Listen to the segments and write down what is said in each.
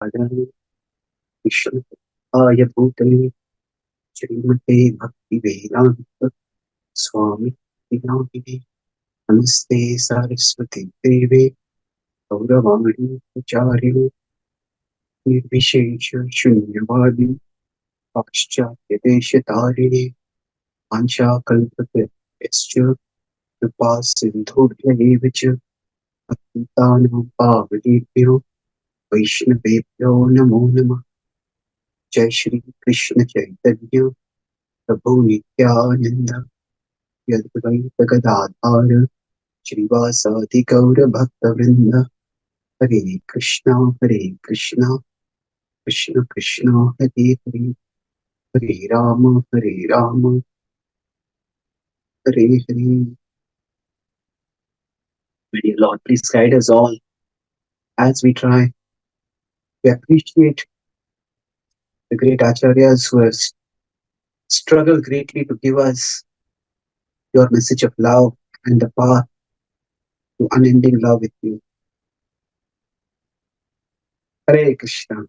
Adani Krishna Aya Bhutale Srimate Bhakti Vedanta Swami Vinamini Namaste Saraswati Deve Gauravani Acharya Nirvishesha Shunyavadi Paschatya Deshatari Ansha Kalpata Kripa Sindhuryayevacha Patitanam Pavanebhyo Vaishnavebhyo Namo Namah Jai Shri Krishna Chaitanya Prabhu Nityananda Yadvaita Gadadhara Srivasadi Gaura Bhakta Vrinda Hare Krishna Krishna Krishna Hare Hare Hare Rama Hare Hare. My dear Lord, please guide us all as we try to appreciate the great acharyas who have struggled greatly to give us your message of love and the path to unending love with you. Hare Krishna.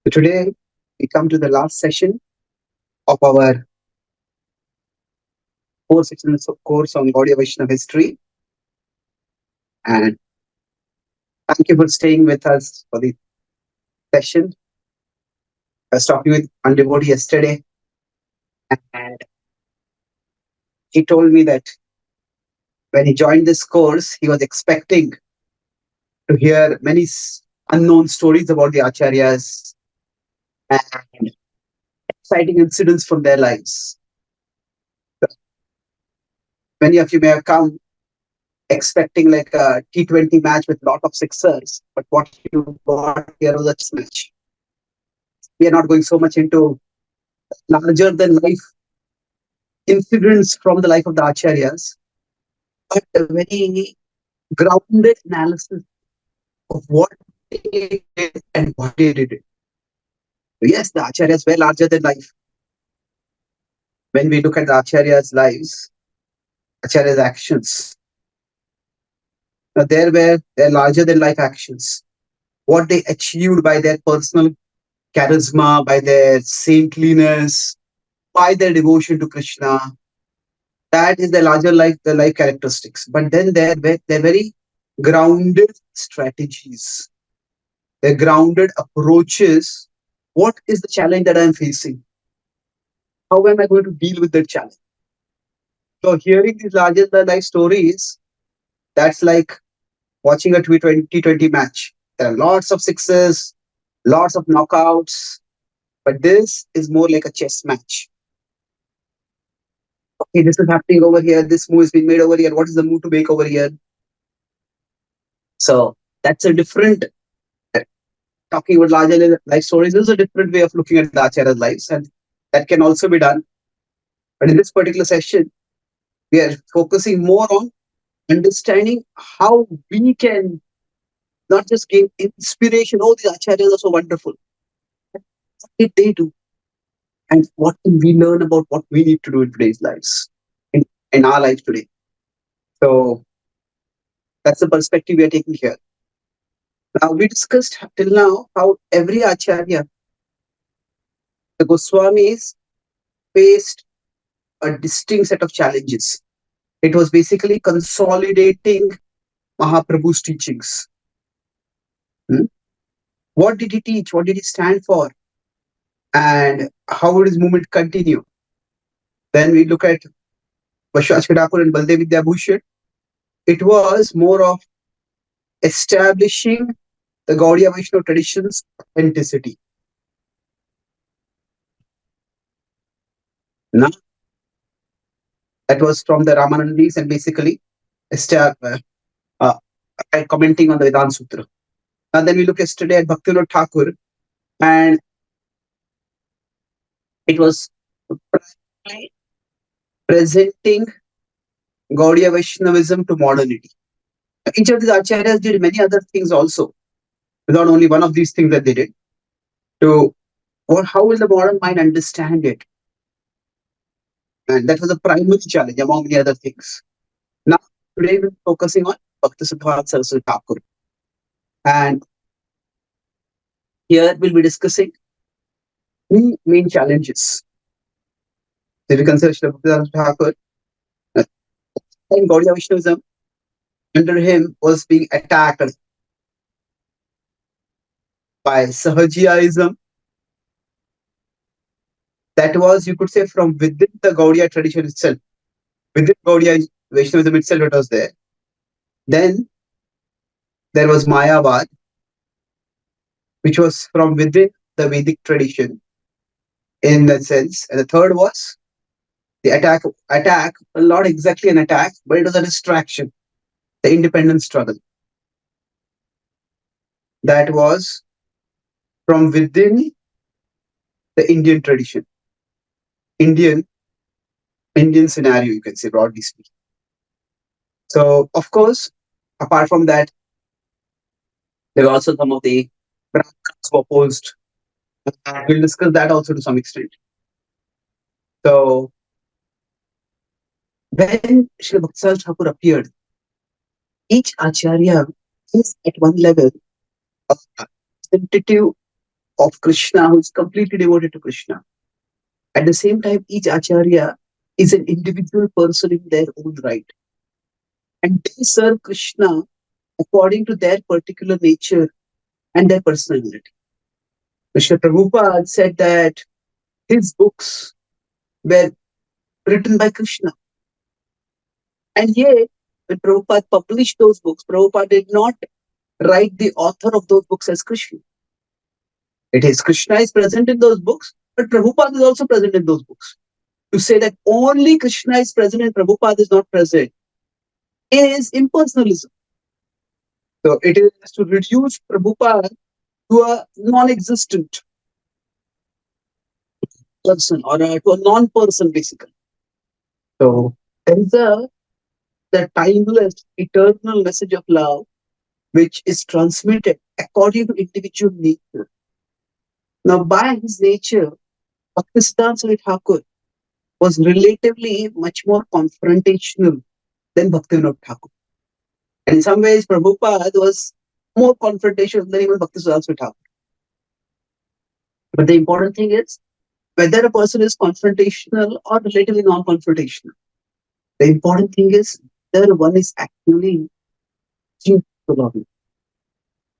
So today we come to the last session of our 4 sections of course on Gaudiya Vaishnava history. And thank you for staying with us for the session. I was talking with one devotee yesterday, and he told me that when he joined this course, he was expecting to hear many unknown stories about the acharyas and exciting incidents from their lives. Many of you may have come expecting like a T20 match with lot of sixers, but what you got here was a chess match. We are not going so much into larger than life incidents from the life of the acharyas, but a very grounded analysis of what they did and what they did. Yes, the acharyas were larger than life. When we look at the acharyas' lives, acharyas' actions, there were their larger than life actions. What they achieved by their personal charisma, by their saintliness, by their devotion to Krishna, that is the larger life, the life characteristics. But then they're very grounded strategies, their grounded approaches. What is the challenge that I'm facing? How am I going to deal with that challenge? So hearing these larger than life stories, that's like watching a T20 match. There are lots of sixes, lots of knockouts, but this is more like a chess match. Okay, this is happening over here. This move is being made over here. What is the move to make over here? So that's a different, talking about larger life stories, this is a different way of looking at the acharya's lives, and that can also be done. But in this particular session, we are focusing more on understanding how we can not just gain inspiration. Oh, the acharyas are so wonderful. What did they do? And what can we learn about what we need to do in today's lives, in our life today? So that's the perspective we are taking here. Now, we discussed till now how every acharya, the Goswamis, faced a distinct set of challenges. It was basically consolidating Mahaprabhu's teachings. What did he teach? What did he stand for? And how would his movement continue? Then we look at Vaishnavism and Baldev Vidyabhushan. It was more of establishing the Gaudiya Vaishnava tradition's authenticity. Now, that was from the Ramanandis and basically commenting on the Vedanta Sutra. And then we look yesterday at Bhaktivinoda Thakur, and it was presenting Gaudiya Vaishnavism to modernity. Each of these acharyas did many other things also, not only one of these things that they did. So, how will the modern mind understand it? And that was a primary challenge among the other things. Now, today we're focusing on Bhaktisiddhanta Saraswati Thakura. And Here we'll be discussing three main challenges. If you consider Srila Bhaktisiddhanta Thakur, in Gaudiya Vaishnavism, under him was being attacked by Sahajiaism. That was, you could say, from within the Gaudiya tradition itself. Within Gaudiya Vaishnavism itself, it was there. Then there was Mayavad, which was from within the Vedic tradition in that sense. And the third was the attack, not exactly an attack, but it was a distraction, the independence struggle. That was from within the Indian tradition, Indian Indian scenario, you can say, broadly speaking. So, of course, apart from that, there were also some of the Brahmins who opposed. We'll discuss that also to some extent. So, when Srila Bhaktisiddhanta Thakur appeared, each acharya is at one level a representative of Krishna who is completely devoted to Krishna. At the same time, each acharya is an individual person in their own right. And they serve Krishna according to their particular nature and their personality. Mr. Prabhupada said that his books were written by Krishna. And yet, when Prabhupada published those books, Prabhupada did not write the author of those books as Krishna. It is Krishna is present in those books, but Prabhupada is also present in those books. To say that only Krishna is present and Prabhupada is not present is impersonalism. So it is to reduce Prabhupada to a non-existent person or to a non-person basically. So there is the timeless, eternal message of love which is transmitted according to individual nature. Now, by his nature, Bhaktisiddhanta Saraswati Thakura was relatively much more confrontational than Bhaktivinoda Thakur. And in some ways, Prabhupada was more confrontational than even Bhaktisiddhanta Saraswati Thakura. But the important thing is whether a person is confrontational or relatively non-confrontational. The important thing is whether one is actually deep to love.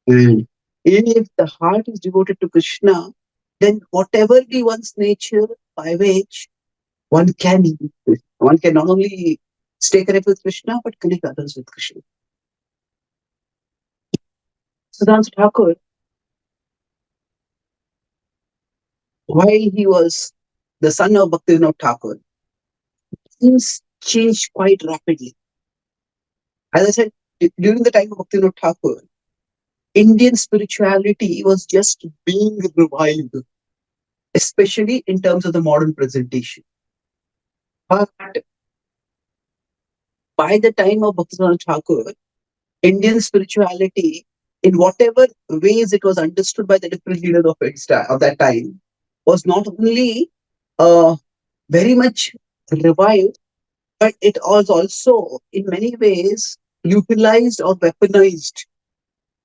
And if the heart is devoted to Krishna, then whatever be one's nature by which one can not only stay connected with Krishna, but connect others with Krishna. Siddhanta Thakur, while he was the son of Bhaktivinoda Thakur, things changed quite rapidly. As I said, during the time of Bhaktivinoda Thakur, Indian spirituality was just being revived, especially in terms of the modern presentation. But by the time of Bhaktivinoda Thakur, Indian spirituality, in whatever ways it was understood by the different leaders of that time, was not only very much revived, but it was also in many ways utilized or weaponized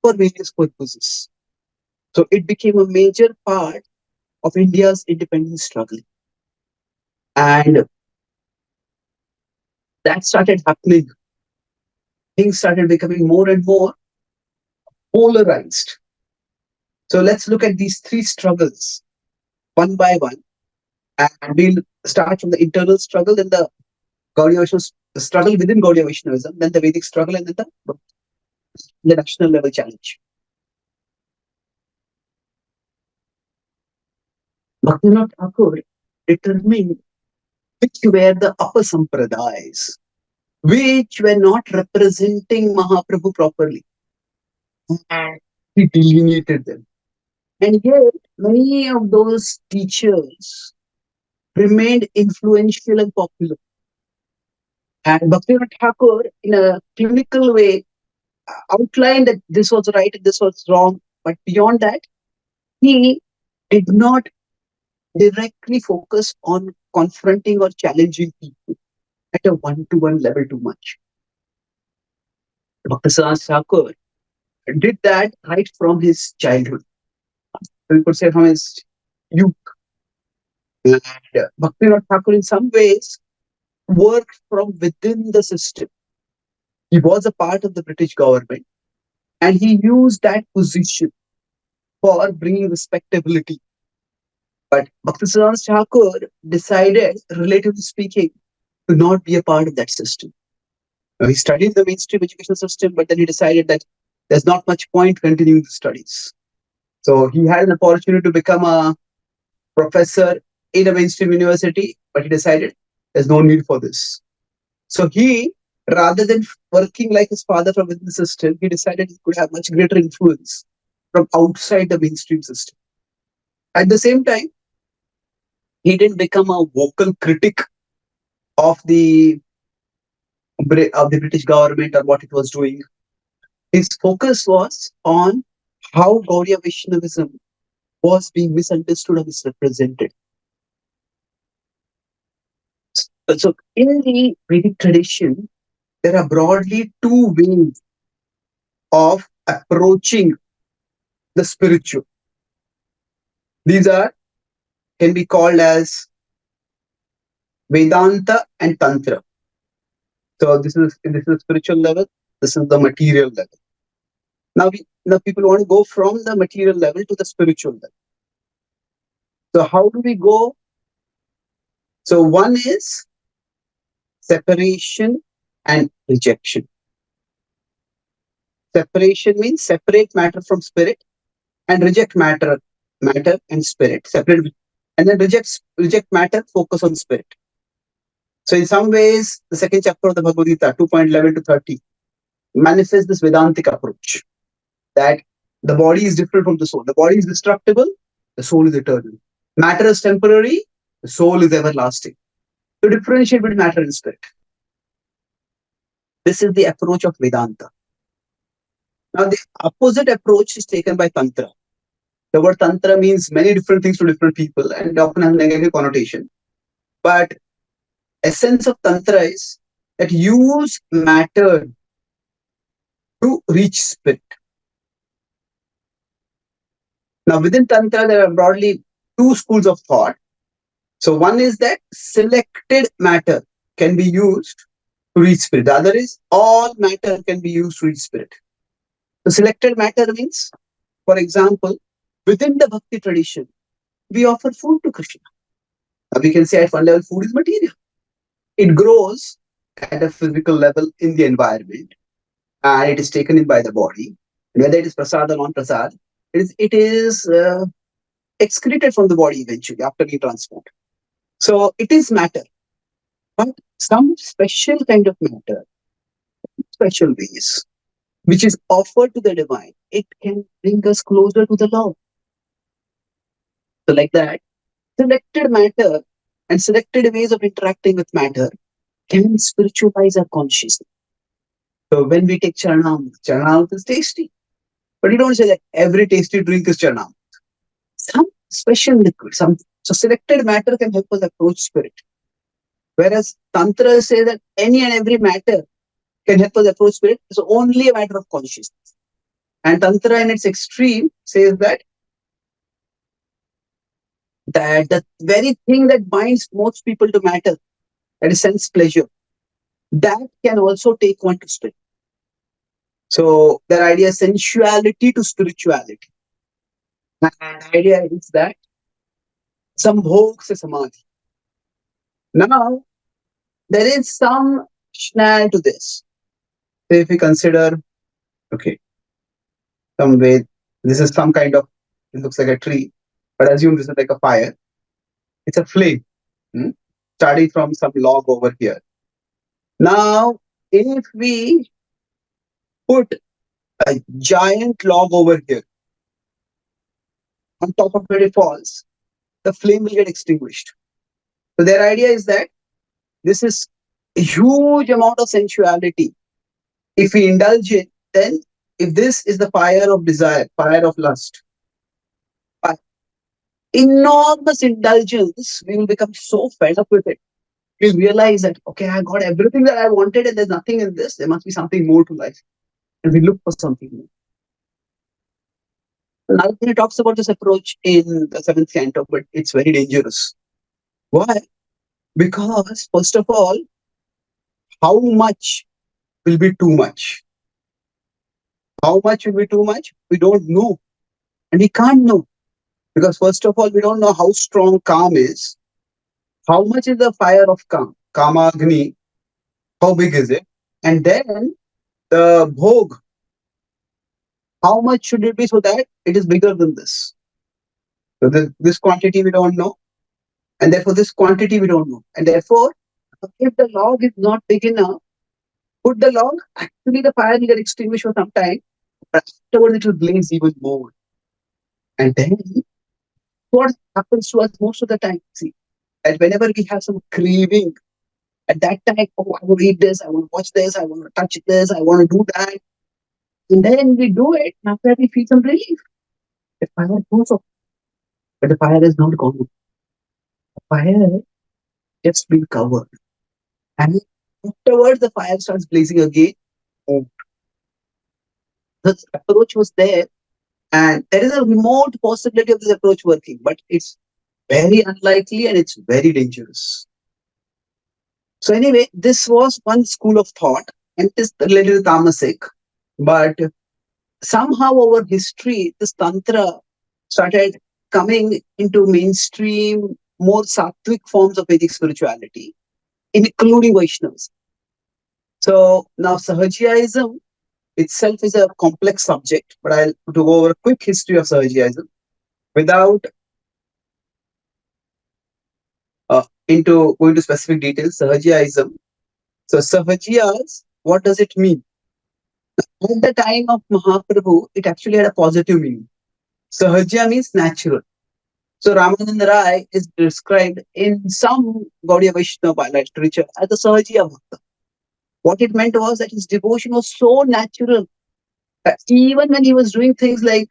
for various purposes. So it became a major part of India's independence struggle. And that started happening. Things started becoming more and more polarized. So let's look at these three struggles one by one. And we'll start from the internal struggle, then the Gaudiya Vaishnava struggle within Gaudiya Vaishnavism, then the Vedic struggle, and then the national level challenge. Bhaktivinoda Thakur determined which were the upper sampradayas, which were not representing Mahaprabhu properly. And he delineated them. And yet, many of those teachers remained influential and popular. And Bhaktivinoda Thakur, in a clinical way, outlined that this was right and this was wrong. But beyond that, he did not directly focus on confronting or challenging people at a one-to-one level too much. Bhaktisiddhanta Thakur did that right from his childhood. we could say from his youth. And Bhaktivinoda Thakur, in some ways, worked from within the system. He was a part of the British government, and he used that position for bringing respectability. But Bhaktisiddhanta Thakur decided, relatively speaking, to not be a part of that system. He studied the mainstream education system, but then he decided that there's not much point continuing the studies. So he had an opportunity to become a professor in a mainstream university, but he decided there's no need for this. So he, rather than working like his father from within the system, he decided he could have much greater influence from outside the mainstream system. At the same time, he didn't become a vocal critic of the British government or what it was doing. His focus was on how Gaudiya Vaishnavism was being misunderstood or misrepresented. So, in the Vedic tradition, there are broadly two ways of approaching the spiritual. These can be called as Vedanta and Tantra. So this is the spiritual level. This is the material level. Now people want to go from the material level to the spiritual level. So how do we go? So one is separation and rejection. Separation means separate matter from spirit, and reject matter and spirit. Separate, and then reject matter, focus on spirit. So in some ways, the second chapter of the Bhagavad Gita, 2.11 to 30, manifests this Vedantic approach that the body is different from the soul. The body is destructible, the soul is eternal. Matter is temporary, the soul is everlasting. To differentiate between matter and spirit. This is the approach of Vedanta. Now, the opposite approach is taken by Tantra. The word Tantra means many different things to different people and often has a negative connotation. But essence of Tantra is that use matter to reach spirit. Now, within Tantra, there are broadly two schools of thought. So one is that selected matter can be used to reach spirit. The other is all matter can be used to reach spirit. So selected matter means, for example, within the Bhakti tradition, we offer food to Krishna. Now we can say at one level, food is material. It grows at a physical level in the environment, and it is taken in by the body. And whether it is prasad or non-prasad, it is excreted from the body eventually after being transformed. So it is matter, but some special kind of matter, special ways, which is offered to the divine, it can bring us closer to the Lord. So like that, selected matter and selected ways of interacting with matter can spiritualize our consciousness. So when we take Charanamrita is tasty. But you don't say that every tasty drink is Charanamrita. Some special liquid, so selected matter can help us approach spirit. Whereas Tantra says that any and every matter can help us approach spirit. It's only a matter of consciousness. And Tantra in its extreme says that the very thing that binds most people to matter, that is sense pleasure, that can also take one to spirit. So their idea is sensuality to spirituality. And the idea is that sambhog se samadhi. Now, there is some rationale to this. So if we consider, okay, some way, this is some kind of, it looks like a tree, but assume this is like a fire. It's a flame, starting from some log over here. Now, if we put a giant log over here, on top of it falls, the flame will get extinguished. So their idea is that this is a huge amount of sensuality. If we indulge it, then if this is the fire of desire, fire of lust, by enormous indulgence, we will become so fed up with it. We'll realize that, okay, I got everything that I wanted and there's nothing in this. There must be something more to life. And we look for something more. Narayana talks about this approach in the seventh canto, but it's very dangerous. Why? Because, first of all, how much will be too much? How much will be too much? We don't know. And we can't know. Because, first of all, we don't know how strong calm is. How much is the fire of calm? Kama Agni, how big is it? And then the bhog, how much should it be so that it is bigger than this? So, this quantity we don't know. And therefore, this quantity we don't know. And therefore, if the log is not big enough, put the log, actually the fire will get extinguished for some time, but afterwards it will blaze even more. And then what happens to us most of the time? See, that whenever we have some craving, at that time, oh, I want to eat this, I want to watch this, I want to touch this, I want to do that. And then we do it, and after that we feel some relief. The fire goes off, but the fire is not gone. The fire just been covered. And afterwards the fire starts blazing again. Oh, the approach was there, and there is a remote possibility of this approach working, but it's very unlikely and it's very dangerous. So anyway, this was one school of thought, and it is a little tamasic, but somehow over history, this tantra started coming into mainstream, more sattvic forms of Vedic spirituality, including Vaishnavism. So now Sahajiaism itself is a complex subject, but I'll go over a quick history of Sahajiaism without into going to specific details. Sahajiaism. So Sahajiyas, what does it mean? At the time of Mahaprabhu, it actually had a positive meaning. Sahaja means natural. So Ramananda Rai is described in some Gaudiya Vaishnava literature as a Sahajiya Bhakta. What it meant was that his devotion was so natural that even when he was doing things like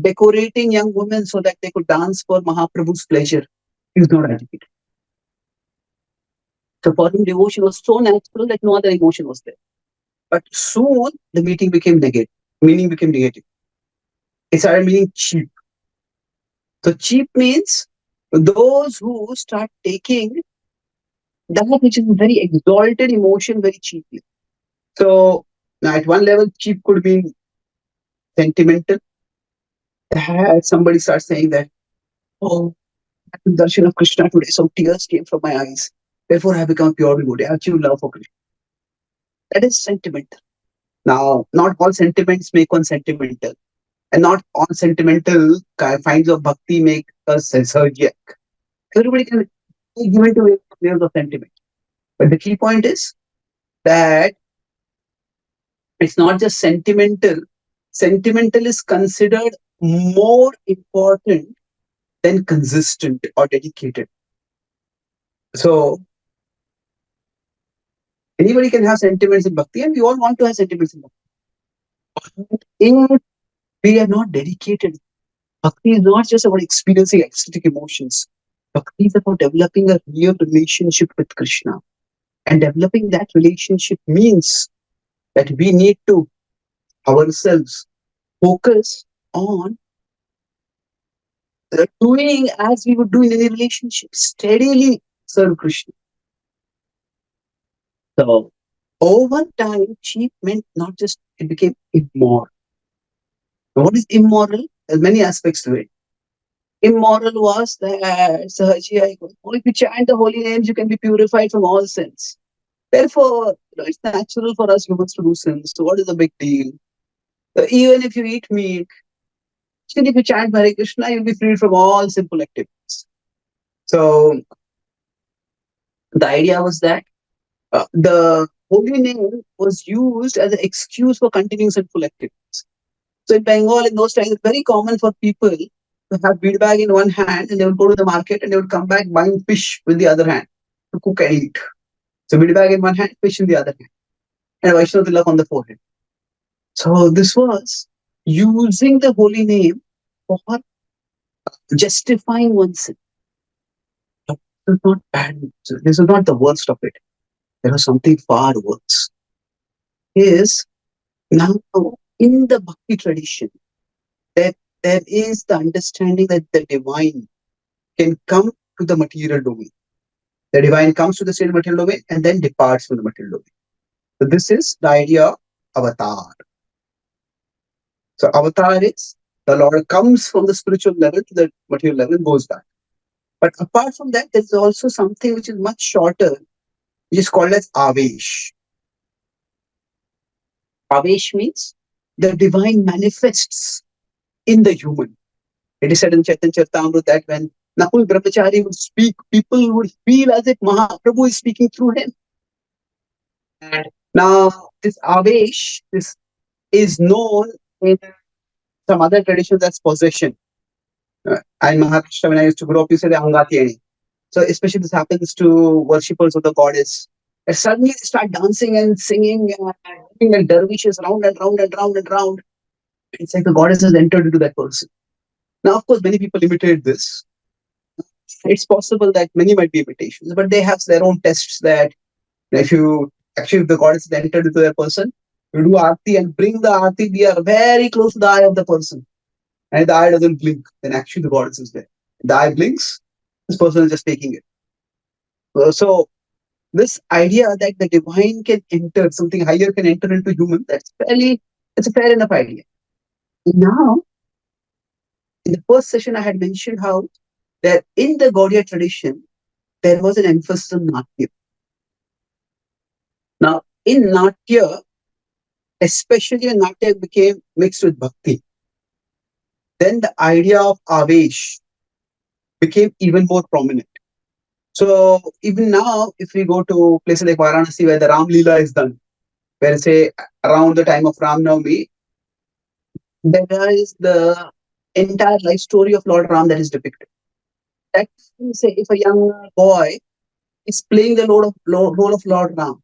decorating young women so that they could dance for Mahaprabhu's pleasure, he was not agitated. So for him, devotion was so natural that no other emotion was there. But soon the meaning became negative. Meaning became negative. It started meaning cheap. So cheap means those who start taking that which is very exalted emotion very cheaply. So now at one level, cheap could mean sentimental. Somebody starts saying that, oh, the darshan of Krishna today, some tears came from my eyes. Therefore, I have become pure devotee. I achieved love for Krishna. That is sentimental. Now, not all sentiments make one sentimental, and not all sentimental kinds of bhakti make us surgiac. Everybody can be given to waves of sentiment. But the key point is that it's not just sentimental. Sentimental is considered more important than consistent or dedicated. So anybody can have sentiments in bhakti, and we all want to have sentiments in bhakti. If we are not dedicated, bhakti is not just about experiencing ecstatic emotions. Bhakti is about developing a real relationship with Krishna. And developing that relationship means that we need to ourselves focus on doing as we would do in any relationship, steadily serve Krishna. So over time, cheap meant not just it became immoral. What is immoral? There's many aspects to it. Immoral was that Sahajiya, if you chant the holy names, you can be purified from all sins. Therefore, it's natural for us humans to do sins. So what is the big deal? So even if you eat meat, even if you chant Hare Krishna, you'll be freed from all simple activities. So the idea was that the holy name was used as an excuse for continuing sinful activities. So in Bengal, in those times, it's very common for people to have bead bag in one hand and they would go to the market and they would come back buying fish with the other hand to cook and eat. So bead bag in one hand, fish in the other hand, and Vaishnava tilak on the forehead. So this was using the holy name for justifying one's sin. But this is not bad. This is not the worst of it. There was something far worse. Is now in the Bhakti tradition, there there is the understanding that the divine can come to the material domain. The divine comes to the state material domain and then departs from the material domain. So this is the idea of avatar. So avatar is the Lord comes from the spiritual level to the material level and goes back. But apart from that, there's also something which is much shorter, which is called as Avesh. Avesh means the divine manifests in the human. It is said in Chaitanya Charan that when Nakul Brahmachari would speak, people would feel as if Mahaprabhu is speaking through him. And now this Avesh, this is known in some other traditions as possession. In Maharashtra, when I used to grow up, you say the Angatiyani. So especially this happens to worshippers of the goddess. And suddenly they start dancing and singing and moving like dervishes round and round and round and round. It's like the goddess has entered into that person. Now, of course, many people imitate this. It's possible that many might be imitations, but they have their own tests that if you actually, if the goddess has entered into that person, you do arti and bring the arti near very close to the eye of the person. And if the eye doesn't blink, then actually the goddess is there. If the eye blinks, this person is just taking it. So this idea that the divine can enter, something higher can enter into human, it's a fair enough idea. Now, in the first session, I had mentioned how that in the Gaudiya tradition, there was an emphasis on Natya. Now, in Natya, especially when Natya became mixed with Bhakti, then the idea of Avesh became even more prominent. So even now, if we go to places like Varanasi where the Ram Leela is done, where say around the time of Ram Navami, there is the entire life story of Lord Ram that is depicted. That means, say, if a young boy is playing the role of Lord Ram,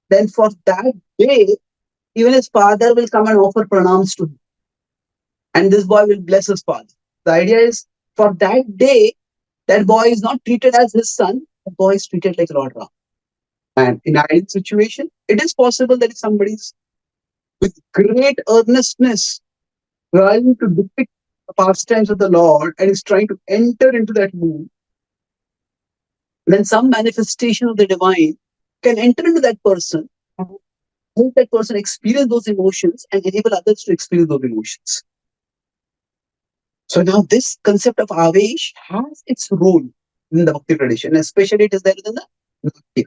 then for that day, even his father will come and offer pranams to him. And this boy will bless his father. The idea is for that day, that boy is not treated as his son, the boy is treated like Lord Ram. And in ideal situation, it is possible that if somebody is with great earnestness trying to depict the pastimes of the Lord and is trying to enter into that mood, then some manifestation of the divine can enter into that person and help that person experience those emotions and enable others to experience those emotions. So now this concept of Avesh has its role in the Bhakti tradition, especially it is there in the Natya.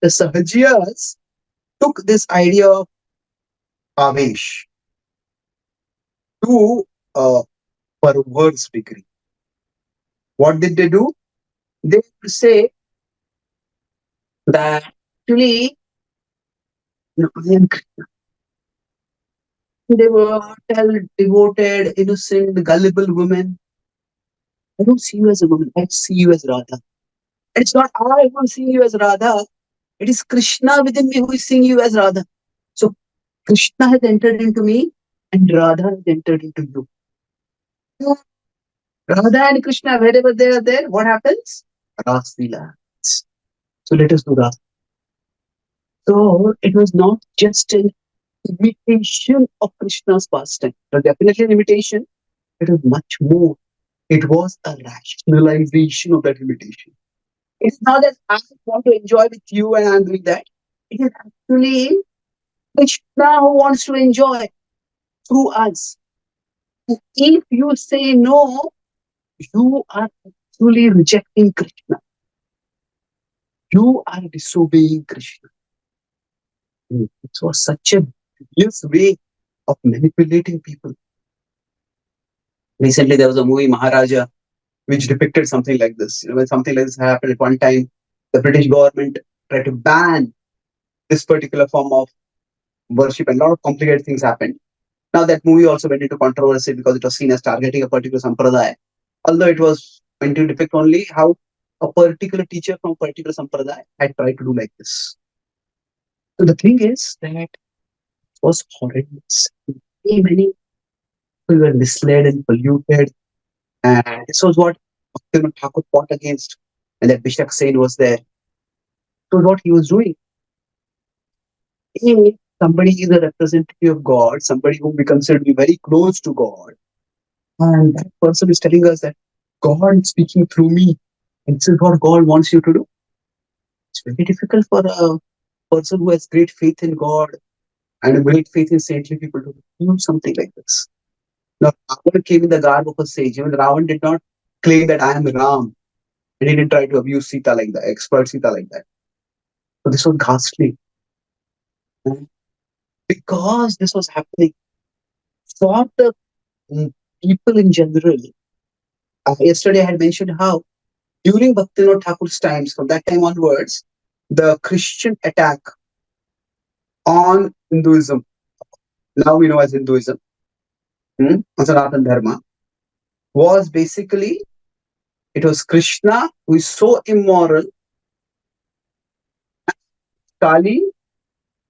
The Sahajiyas took this idea of Avesh to a perverse degree. What did they do? They would say that actually, I am Krishna. They were tell devoted, innocent, gullible women. I don't see you as a woman. I see you as Radha. And it's not I who am seeing you as Radha. It is Krishna within me who is seeing you as Radha. So Krishna has entered into me and Radha has entered into you. Radha and Krishna, wherever they are there, what happens? Ras Leela. So let us do that. So it was not just an imitation of Krishna's pastime. But definitely an imitation. It was much more. It was a rationalization of that imitation. It's not that I want to enjoy with you and I'm doing that. It is actually Krishna who wants to enjoy through us. If you say no, you are actually rejecting Krishna. You are disobeying Krishna. It was such a obvious way of manipulating people. Recently, there was a movie, Maharaja, which depicted something like this. When something like this happened at one time, the British government tried to ban this particular form of worship, and a lot of complicated things happened. Now, that movie also went into controversy because it was seen as targeting a particular sampradaya, although it was meant to depict only how a particular teacher from a particular sampradaya had tried to do like this. So the thing is that it was horrendous. Many people were misled and polluted, and this was what Bhaktivinoda Thakur fought against, and that Bishak Sen was there. So what he was doing, if somebody is a representative of God, somebody whom we consider to be very close to God, And that person is telling us that God is speaking through me. And this is what God wants you to do. It's very difficult for a person who has great faith in God and a great faith in saintly people to do something like this. Now, Ravan came in the garb of a sage. Even Ravan did not claim that I am Ram. And he didn't try to abuse Sita like that, exploit Sita like that. So this was ghastly. And because this was happening, for the people in general, yesterday I had mentioned how during Bhaktivinoda Thakur's times, from that time onwards, the Christian attack on Hinduism, now we know as Hinduism, on Sanatana Dharma, was basically, it was Krishna who is so immoral, Kali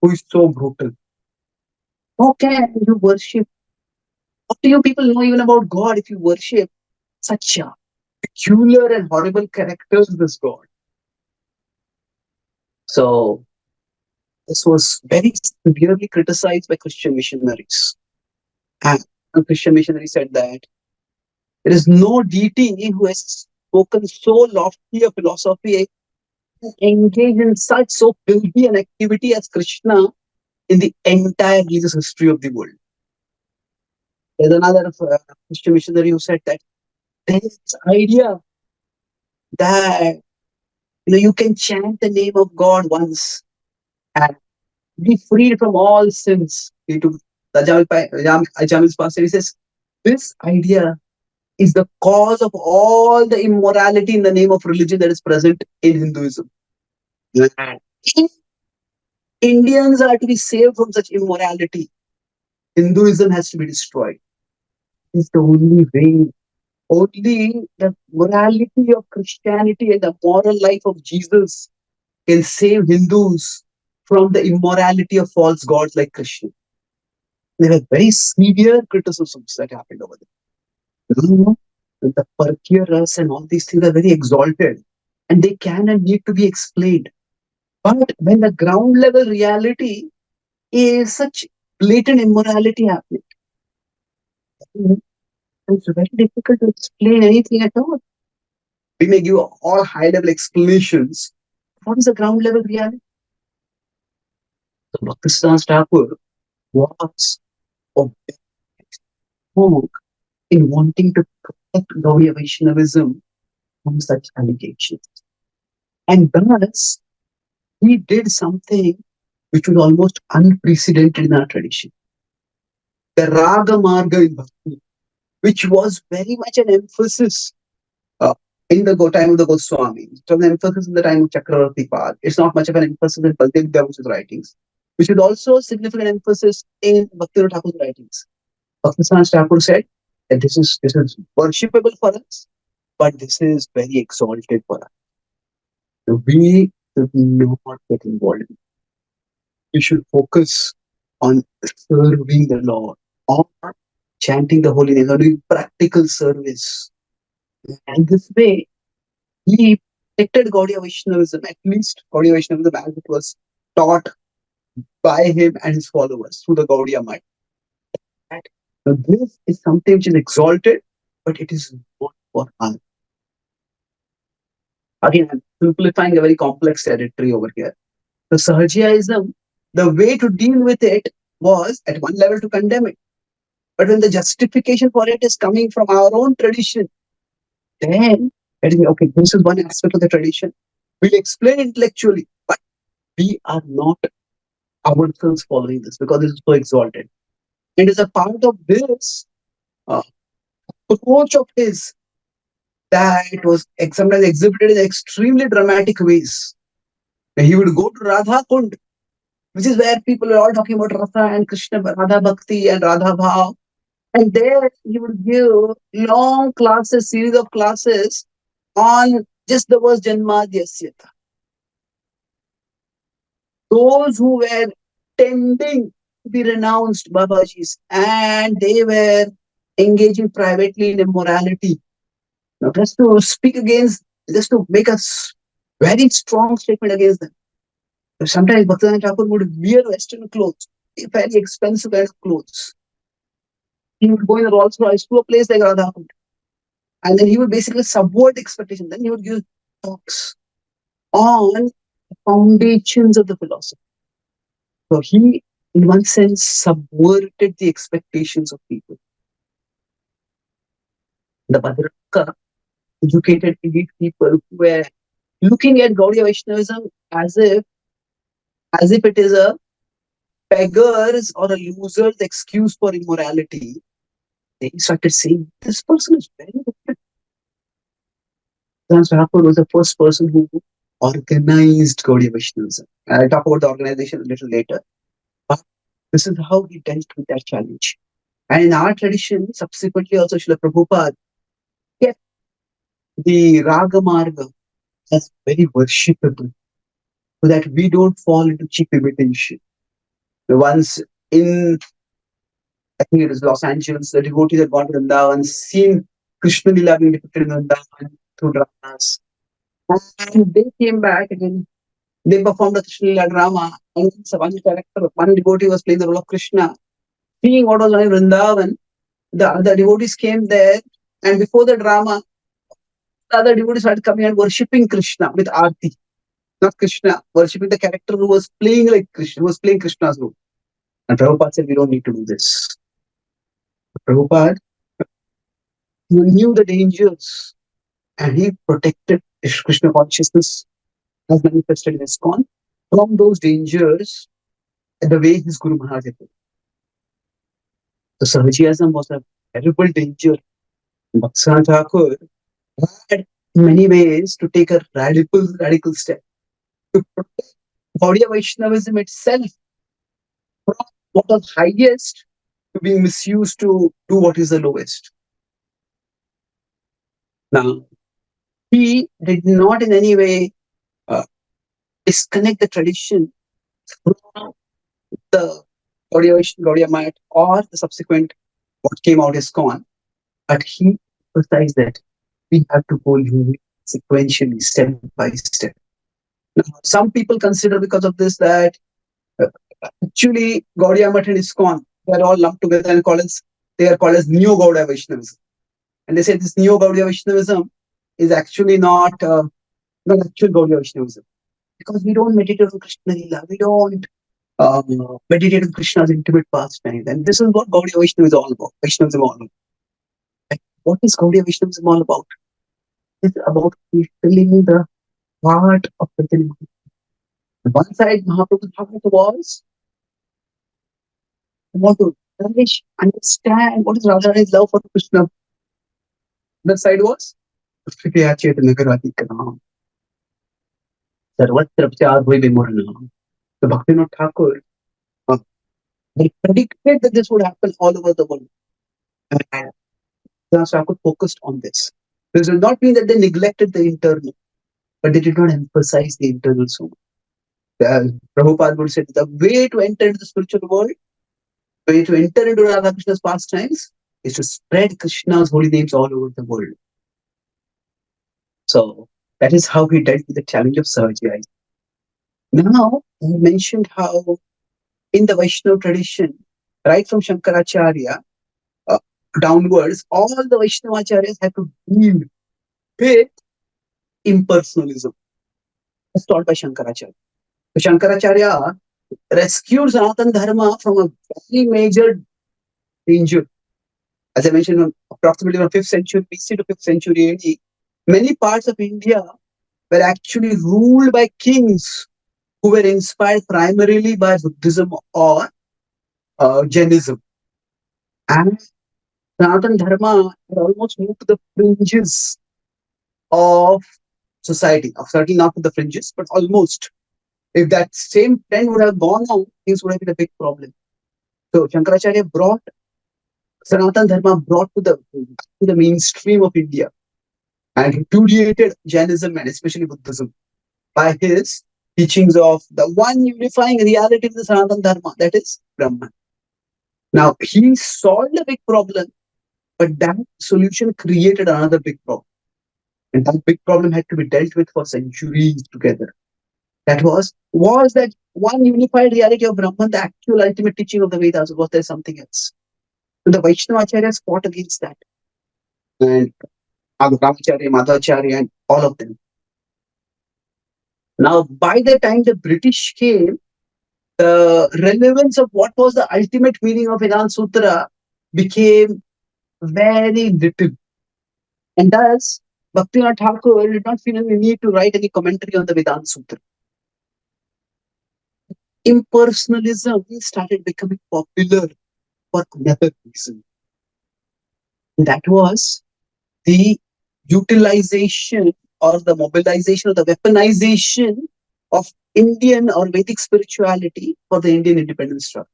who is so brutal. How can you worship? What do you people know even about God if you worship such a peculiar and horrible characters, this God? So this was very severely criticized by Christian missionaries. And a Christian missionary said that there is no deity who has spoken so lofty a philosophy and engaged in such so filthy an activity as Krishna in the entire religious history of the world. There's another Christian missionary who said that there is this idea that you can chant the name of God once and be freed from all sins. He took Ajamil's pastor. He says this idea is the cause of all the immorality in the name of religion that is present in Hinduism. And if Indians are to be saved from such immorality, Hinduism has to be destroyed. It's the only way. Only the morality of Christianity and the moral life of Jesus can save Hindus from the immorality of false gods like Krishna. There were very severe criticisms that happened over there. The Parkya and all these things are very exalted and they can and need to be explained. But when the ground level reality is such blatant immorality happening, it's very difficult to explain anything at all. We may give all high level explanations. What is the ground level reality? So Bhaktisiddhanta Thakur was a strong in wanting to protect Gaudiya Vaishnavism from such allegations. And thus, he did something which was almost unprecedented in our tradition. The Raga Marga in Bhakti, which was very much an emphasis in the time of the Goswami. It was an emphasis in the time of Chakravarti Pal. It's not much of an emphasis in Baldev Deva's writings, which is also a significant emphasis in Bhaktivinoda Thakur's writings. Bhaktisiddhanta Thakur said that this is worshipable for us, but this is very exalted for us. So we should not get involved. We should focus on serving the Lord, on chanting the holy name, on doing practical service. And this way, he protected Gaudiya Vaishnavism, at least Gaudiya Vaishnavism as it was taught by him and his followers through the Gaudiya mind. So this is something which is exalted, but it is not for us. Again, I'm simplifying a very complex territory over here. The Sahajiaism, the way to deal with it was at one level to condemn it. But when the justification for it is coming from our own tradition, then let me, okay, this is one aspect of the tradition. We'll explain intellectually, but we are not ourselves following this because this is so exalted. And as a part of this approach of his that was sometimes exhibited in extremely dramatic ways. He would go to Radha Kund, which is where people are all talking about Rasa and Krishna, Radha Bhakti and Radha Bhav. And there he would give long classes, series of classes on just the verse Janmadhyasyata. Those who were tending to be renounced Babajis and they were engaging privately in immorality. Now, just to speak against, just to make a very strong statement against them. Sometimes Bhaktisiddhanta Thakur would wear Western clothes, very expensive clothes. He would go in a Rolls Royce to a place like Radhakund. And then he would basically subvert expectation. Then he would give talks on the foundations of the philosophy. So he, in one sense, subverted the expectations of people. The Bhadraka educated elite people who were looking at Gaudiya Vaishnavism as if it is a beggar's or a loser's excuse for immorality. They started saying, this person is very different. Thakur was the first person who organized Gaudiya Vaishnavism. I'll talk about the organization a little later. But this is how he dealt with that challenge. And in our tradition, subsequently also Srila Prabhupada kept the Raga Marga as very worshipable so that we don't fall into cheap imitation. Once in, I think it was Los Angeles, the devotees had gone to Vrindavan, seen Krishna Lila being depicted in Vrindavan through dramas. And they came back and they performed the Krishna Lila drama. And one character, one devotee was playing the role of Krishna. Seeing what was on in Vrindavan, the other devotees came there, and before the drama, the other devotees started coming and worshipping Krishna with Aarti. Not Krishna, worshipping the character who was playing like Krishna, who was playing Krishna's role. And Prabhupada said, we don't need to do this. Prabhupada knew the dangers and he protected Krishna consciousness as manifested in ISKCON from those dangers the way his Guru Maharaj did. So Sahajiasm was a terrible danger. Bhaktisiddhanta Thakur had in many ways to take a radical step to protect Gaudiya Vaishnavism itself from what was highest to being misused to do what is the lowest. Now, he did not in any way disconnect the tradition from the Gaudiya Math or the subsequent what came out ISKCON, but he emphasized that we have to go sequentially, step by step. Now, some people consider because of this that actually Gaudiya Math and ISKCON, they are all lumped together and they are called as Neo Gaudiya Vaishnavism. And they say this Neo Gaudiya Vaishnavism is actually not actual Gaudiya Vaishnavism. Because we don't meditate on Krishna Lila, we don't meditate on Krishna's intimate pastime. And this is what Gaudiya Vaishnavism is all about. Vaishnavism all about. Like, what is Gaudiya Vaishnavism all about? It's about fulfilling the heart of Chaitanya Mahaprabhu. On one side, Mahaprabhu's heart was want to relish, understand what is Radharani's love for Krishna. The side was Sarvatra Prachar Hoy Bemorna. The Bhaktivinoda Thakur they predicted that this would happen all over the world. And Thakur focused on this. This does not mean that they neglected the internal, but they did not emphasize the internal so much. Prabhupada would say the way to enter into the spiritual world, the way to enter into Radha Krishna's pastimes is to spread Krishna's holy names all over the world. So that is how he dealt with the challenge of Sahajiya. Now, I mentioned how in the Vaishnava tradition, right from Shankaracharya downwards, all the Vaishnavacharyas had to deal with impersonalism. That's taught by Shankaracharya. So Shankaracharya rescued Sanatana Dharma from a very major danger. As I mentioned, approximately from 5th century BC to 5th century AD, many parts of India were actually ruled by kings who were inspired primarily by Buddhism or Jainism. And Sanatana Dharma had almost moved to the fringes of society, certainly not to the fringes, but almost. If that same trend would have gone on, things would have been a big problem. So Shankaracharya brought Sanatana Dharma brought to the mainstream of India and repudiated Jainism and especially Buddhism by his teachings of the one unifying reality of the Sanatana Dharma, that is Brahman. Now, he solved a big problem, but that solution created another big problem. And that big problem had to be dealt with for centuries together. That was that one unified reality of Brahman the actual ultimate teaching of the Vedas, or was there something else? And the Vaishnava Acharyas fought against that. And Ramacharya, Madhvacharya, and all of them. Now, by the time the British came, the relevance of what was the ultimate meaning of Vedanta Sutra became very little. And thus, Bhaktivinoda Thakur did not feel any need to write any commentary on the Vedanta Sutra. Impersonalism started becoming popular for another reason. And that was the utilization or the mobilization or the weaponization of Indian or Vedic spirituality for the Indian independence struggle.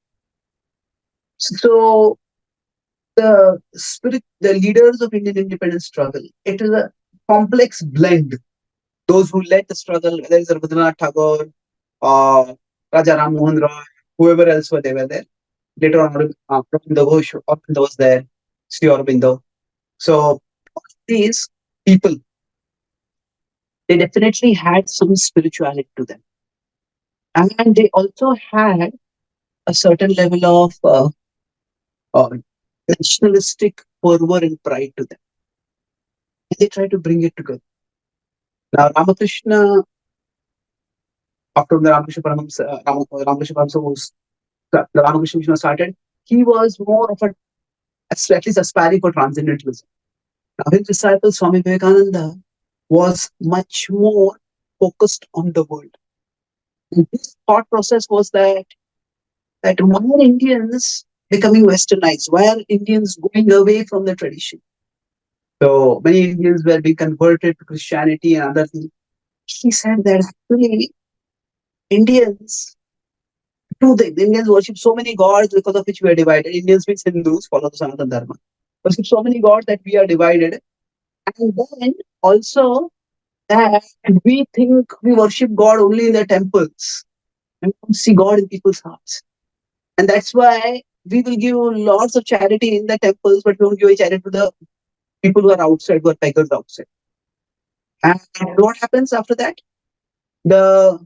So the leaders of Indian independence struggle, it is a complex blend. Those who led the struggle, whether it's Rabindranath Tagore or Raja Ram Mohan Roy, whoever else they were there. Later on, Aurobindo was there, Sri Aurobindo. So these people, they definitely had some spirituality to them. And they also had a certain level of uh, nationalistic fervor and pride to them. And they tried to bring it together. Now, Ramakrishna, after the Ramakrishna Paramhamsa was, the Ramakrishna Mission started, he was more of at least aspiring for transcendentalism. Now, his disciple, Swami Vivekananda, was much more focused on the world. And his thought process was that why are Indians becoming westernized? Why are Indians going away from the tradition? So many Indians were being converted to Christianity and other things. He said that actually Indians the Indians worship so many gods because of which we are divided. Indians means Hindus, follow the Sanatana Dharma. Worship so many gods that we are divided. And then also that we think we worship God only in the temples and don't see God in people's hearts. And that's why we will give lots of charity in the temples, but we won't give a charity to the people who are outside, who are beggars outside. And what happens after that? The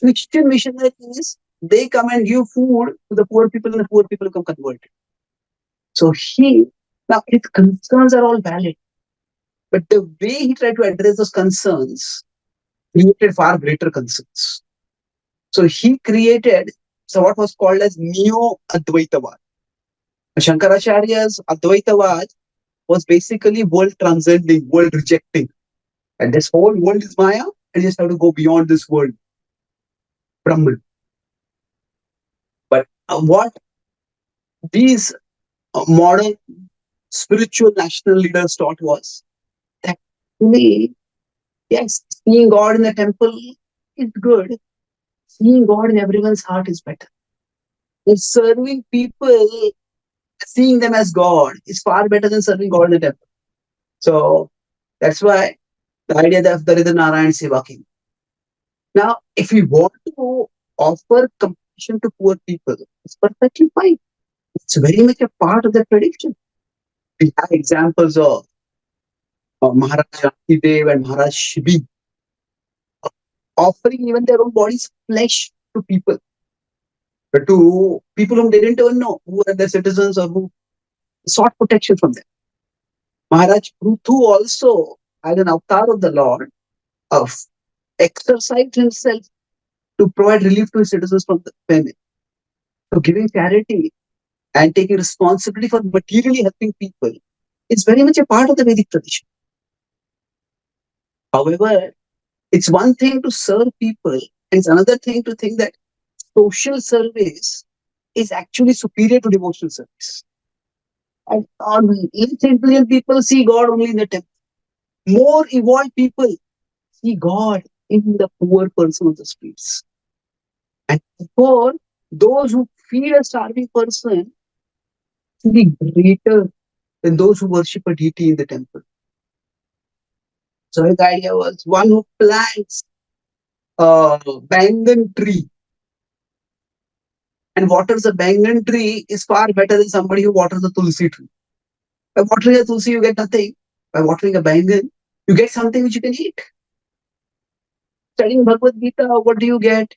Christian missionaries, they come and give food to the poor people, and the poor people become converted. So now his concerns are all valid, but the way he tried to address those concerns created far greater concerns. So he created what was called as Neo-Advaitavad. Shankaracharya's Advaitavad was basically world transcending, world rejecting. And this whole world is Maya, and you just have to go beyond this world, Brahman. But what these modern spiritual national leaders taught was that really, yes, seeing God in the temple is good. Seeing God in everyone's heart is better. And serving people, seeing them as God, is far better than serving God in the temple. So that's why the idea of the Narayan Seva came. Now, if we want to offer compassion to poor people, it's perfectly fine. It's very much a part of the tradition. We have examples of Maharaj Dev and Maharaj Shibi offering even their own bodies flesh to people, but to people whom they didn't even know, who were their citizens or who sought protection from them. Maharaj Prithu also, as an avatar of the Lord, of exercised himself to provide relief to his citizens from the famine. So giving charity and taking responsibility for materially helping people is very much a part of the Vedic tradition. However, it's one thing to serve people, and it's another thing to think that social service is actually superior to devotional service. And 8 billion people see God only in the temple. More evolved people see God in the poor person on the streets. And therefore, those who feed a starving person to be greater than those who worship a deity in the temple. So his idea was one who plants a bangan tree and waters a bangan tree is far better than somebody who waters a tulsi tree. By watering a tulsi, you get nothing. By watering a bangan, you get something which you can eat. Studying Bhagavad Gita, what do you get?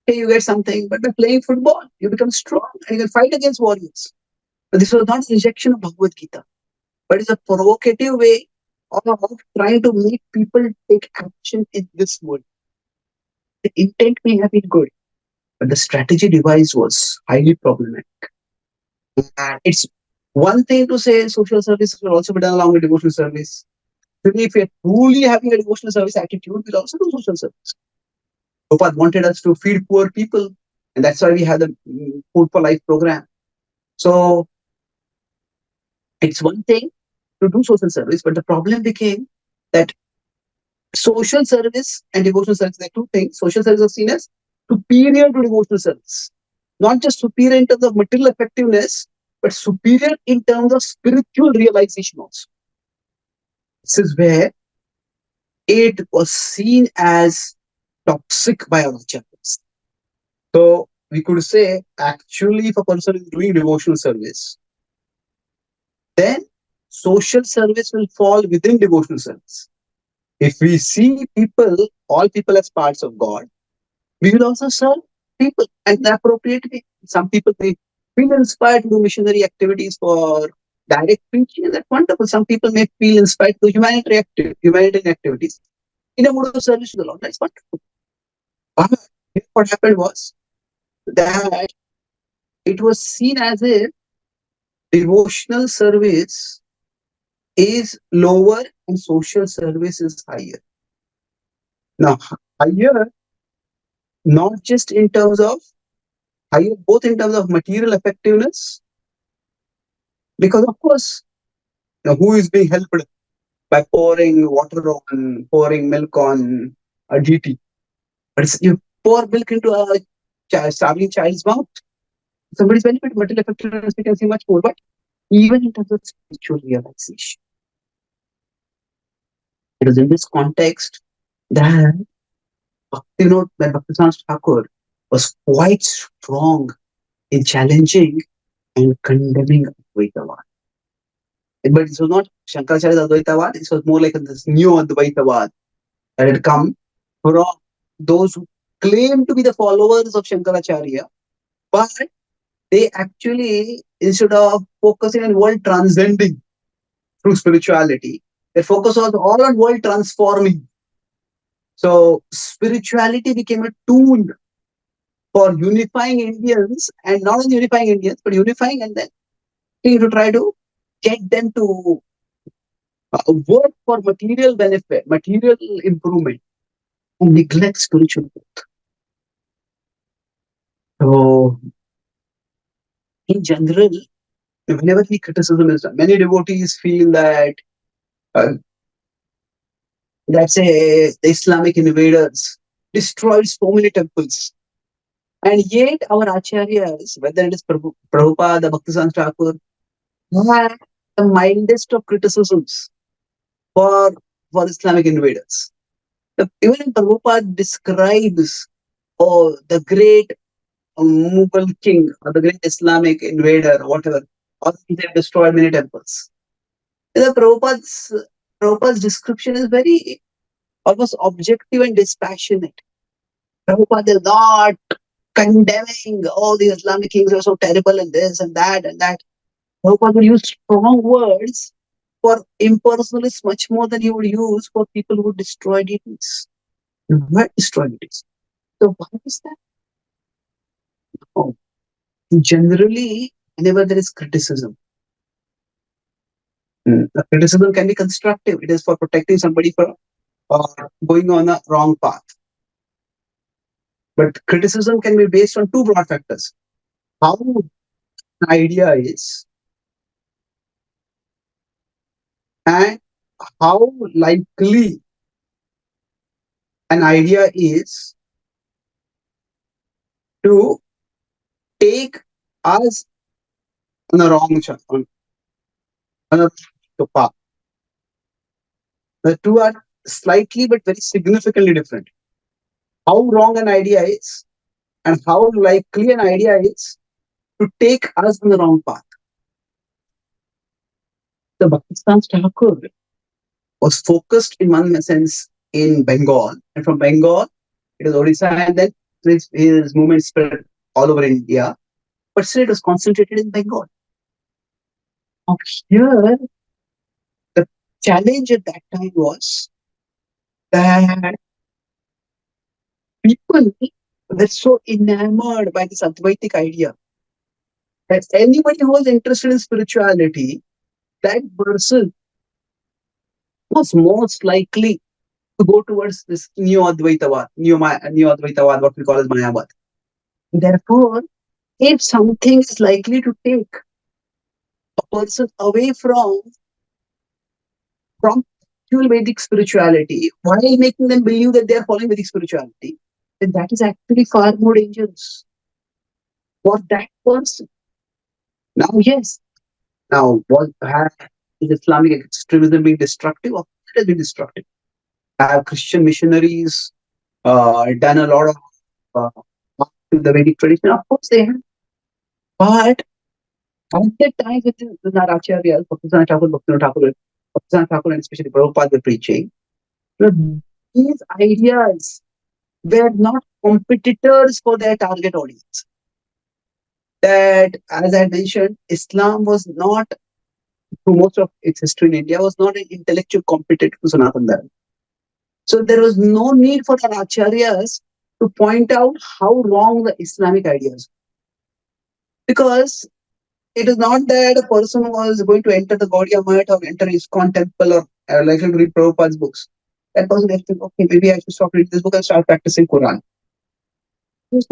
Hey, you get something. But by playing football, you become strong and you can fight against warriors. But this was not a rejection of Bhagavad Gita, but it's a provocative way of trying to make people take action in this world. The intent may have been good, but the strategy devised was highly problematic. And it's one thing to say social service will also be done along with devotional service. Even if you're truly having a devotional service attitude, we'll also do social service. Prabhupada wanted us to feed poor people, and that's why we have the Food for Life program. So it's one thing to do social service, but the problem became that social service and devotional service, they're two things. Social service was seen as superior to devotional service. Not just superior in terms of material effectiveness, but superior in terms of spiritual realization also. This is where it was seen as toxic by our acharyas. So we could say, actually, if a person is doing devotional service, then social service will fall within devotional service. If we see people, all people as parts of God, we will also serve people and appropriately. Some people may feel inspired to do missionary activities for direct preaching, and that's wonderful. Some people may feel inspired to do humanitarian activities in a mode of service to the Lord. That's wonderful. But what happened was that it was seen as if devotional service is lower and social service is higher. Now, higher, not just in terms of higher, both in terms of material effectiveness, because of course, who is being helped by pouring water on, pouring milk on a GT? But it's, you pour milk into a starving child's mouth. Somebody's benefit, material effectiveness, we can see much more. But even in terms of spiritual realization, it was in this context that Bhaktisiddhanta Thakur was quite strong in challenging and condemning Advaitavad. But it was not Shankaracharya's Advaitavad, it was more like this new Advaitavad that had come from those who claim to be the followers of Shankaracharya, but they actually, instead of focusing on world transcending through spirituality, their focus was all on world transforming. So spirituality became a tool for unifying Indians, and not only unifying Indians, but unifying and then to try to get them to work for material benefit, material improvement, and neglect spiritual growth. So, in general, whenever the criticism is done, many devotees feel that, let's say, the Islamic invaders destroyed so many temples. And yet, our acharyas, whether it is Prabhupada, Bhaktisiddhanta Thakur, had the mildest of criticisms for Islamic invaders. Even Prabhupada describes the great Mughal king or the great Islamic invader or whatever, or they destroyed many temples. Prabhupada's description is very almost objective and dispassionate. Prabhupada is not condemning all the Islamic kings are so terrible and this and that and that. Prabhupada will use strong words for impersonalists much more than he would use for people who destroy deities. Not destroy deities. So why is that? Oh, generally, whenever there is criticism, the criticism can be constructive. It is for protecting somebody from going on a wrong path. But criticism can be based on two broad factors. How an idea is and how likely an idea is to take us on a wrong on a path. The two are slightly but very significantly different. How wrong an idea is and how likely an idea is to take us on the wrong path. The Bhaktisiddhanta Thakur was focused in one sense in Bengal, and from Bengal it was Odisha, and then his movement spread all over India, but still it was concentrated in Bengal. Now here, the challenge at that time was that people were so enamored by this Advaitic idea that anybody who was interested in spirituality, that person was most likely to go towards this new Advaitavad, what we call as Mayavad. Therefore, if something is likely to take a person away from actual Vedic spirituality, while making them believe that they are following Vedic spirituality, then that is actually far more dangerous for that person. Now, yes, now is Islamic extremism being destructive? Of course, it has been destructive. Have Christian missionaries done a lot of to the Vedic tradition? Of course, they have. But at that time, with our acharyas, Bhaktisiddhanta Thakur, and especially Prabhupada were preaching, you know, these ideas were not competitors for their target audience. That, as I mentioned, Islam was not, through most of its history in India, was not an intellectual competitor to Sanatana Dharma. So there was no need for the acharyas to point out how wrong the Islamic ideas, because it is not that a person was going to enter the Gaudiya Math or enter ISKCON temple or likely to read Prabhupada's books. That person has to think, okay, maybe I should stop reading this book and start practicing Quran. It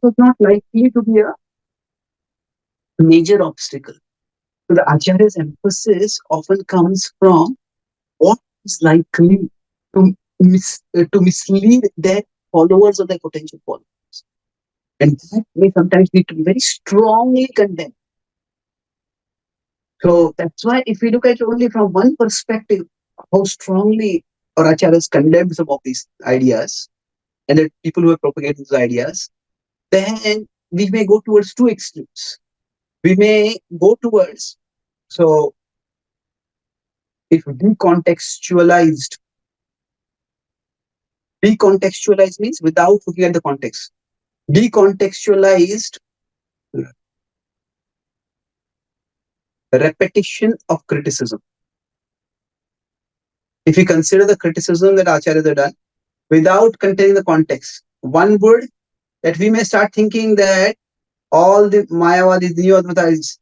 was not likely to be a major obstacle. So the Acharya's emphasis often comes from what is likely to mislead their followers or their potential followers. And that may sometimes need to be very strongly condemned. So that's why if we look at it only from one perspective, how strongly our acharyas condemned some of these ideas and the people who have propagated these ideas, then we may go towards two extremes. We may go towards, so if decontextualized means without looking at the context. Decontextualized repetition of criticism. If we consider the criticism that acharyas have done without containing the context, one would that we may start thinking that all the Mayavadis, Neo Advaitas,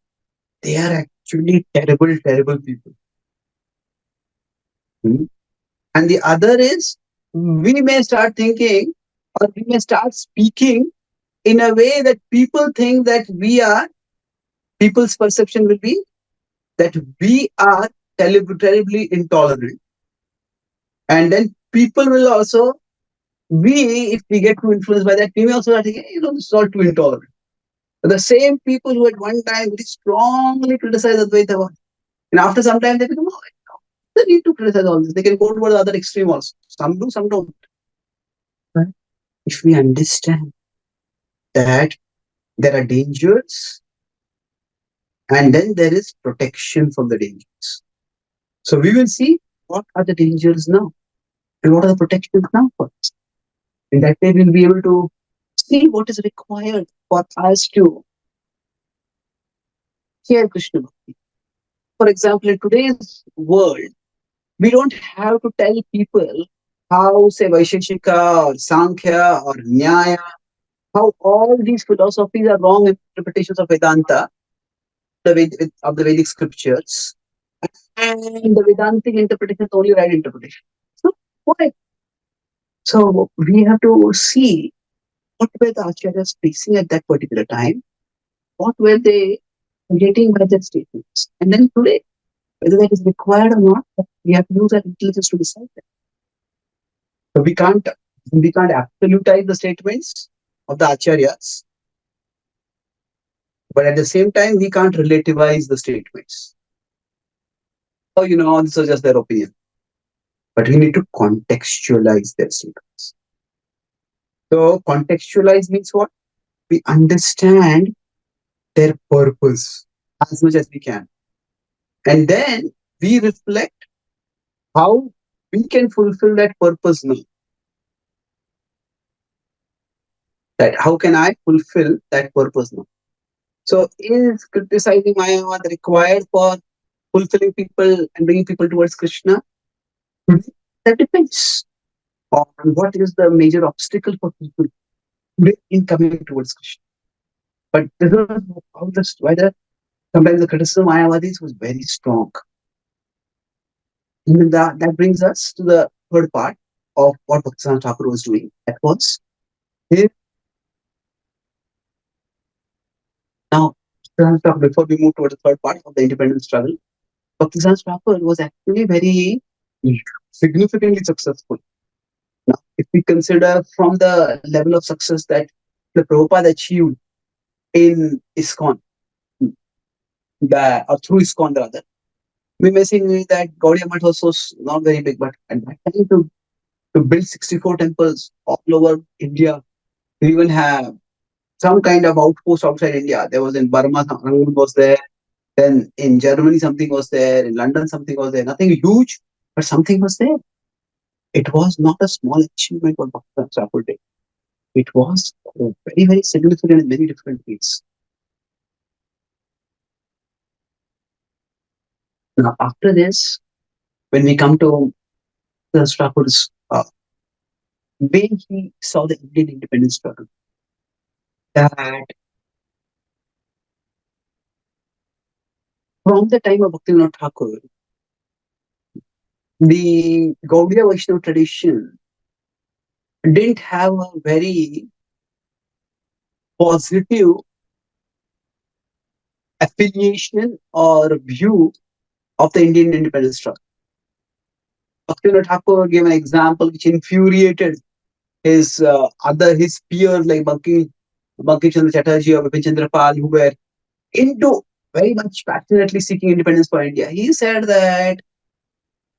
they are actually terrible, terrible people. And the other is, we may start thinking or we may start speaking in a way that people think that people's perception will be that we are terribly intolerant. And then people will also, if we get too influenced by that, we may also start thinking, this is all too intolerant. The same people who at one time very strongly criticized Advaita, and after some time they become, they need to criticize all this. They can go towards the other extreme also. Some do, some don't. But if we understand that there are dangers and then there is protection from the dangers. So we will see what are the dangers now and what are the protections now for us. In that way, we'll be able to see what is required for us to hear Krishna Bhakti. For example, in today's world, we don't have to tell people how, say, Vaisheshika or Sankhya or Nyaya, how all these philosophies are wrong interpretations of Vedanta, of the Vedic scriptures, and the Vedantic interpretation is only right interpretation. So, why? So, we have to see what were the acharyas facing at that particular time, what were they getting by their statements, and then today, whether that is required or not, we have to use our intelligence to decide that. So we can't absolutize the statements of the acharyas, but at the same time we can't relativize the statements. Oh, this is just their opinion. But we need to contextualize their statements. So contextualize means what? We understand their purpose as much as we can. And then we reflect how we can fulfill that purpose now. That how can I fulfill that purpose now? So is criticizing Mayavad required for fulfilling people and bringing people towards Krishna? That depends on what is the major obstacle for people in coming towards Krishna. But this is how this why the sometimes the criticism of Mayavadis was very strong. And that brings us to the third part of what Bhaktisiddhanta Thakur was doing. That was his, now before we move toward the third part of the independence struggle, Bhaktisiddhanta Thakur was actually very significantly successful. Now, if we consider from the level of success that the Prabhupada achieved in ISKCON, or through ISKCON rather, we may say that Gaudiya Math was not very big, but at that time to build 64 temples all over India, to even have some kind of outpost outside India. There was in Burma, Rangoon was there. Then in Germany, something was there. In London, something was there. Nothing huge, but something was there. It was not a small achievement what Bhaktisiddhanta Thakur did. It was very, very significant in many different ways. Now, after this, when we come to the Thakur's way he saw the Indian independence struggle, that from the time of Bhaktivinoda Thakur, the Gaudiya Vaishnava tradition didn't have a very positive affiliation or view of the Indian independence struggle. Bhaktivinoda Thakur gave an example which infuriated his peers like Bankim Chandra Chatterjee or Bipin Chandra Pal, who were into very much passionately seeking independence for India. He said that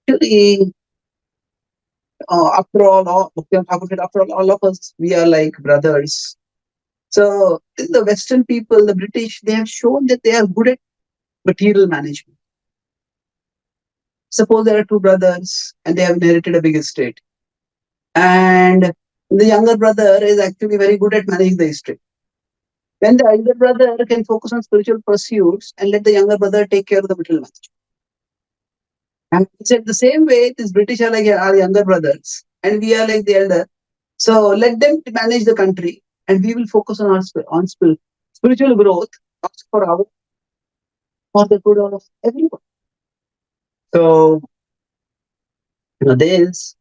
actually, after all, Bhaktivinoda Thakur said, after all of us, we are like brothers. So the Western people, the British, they have shown that they are good at material management. Suppose there are two brothers and they have inherited a big estate. And the younger brother is actually very good at managing the estate. Then the elder brother can focus on spiritual pursuits and let the younger brother take care of the material management. And he said the same way, these British are like our younger brothers and we are like the elder. So let them manage the country and we will focus on our spiritual growth for the good of everyone. So there's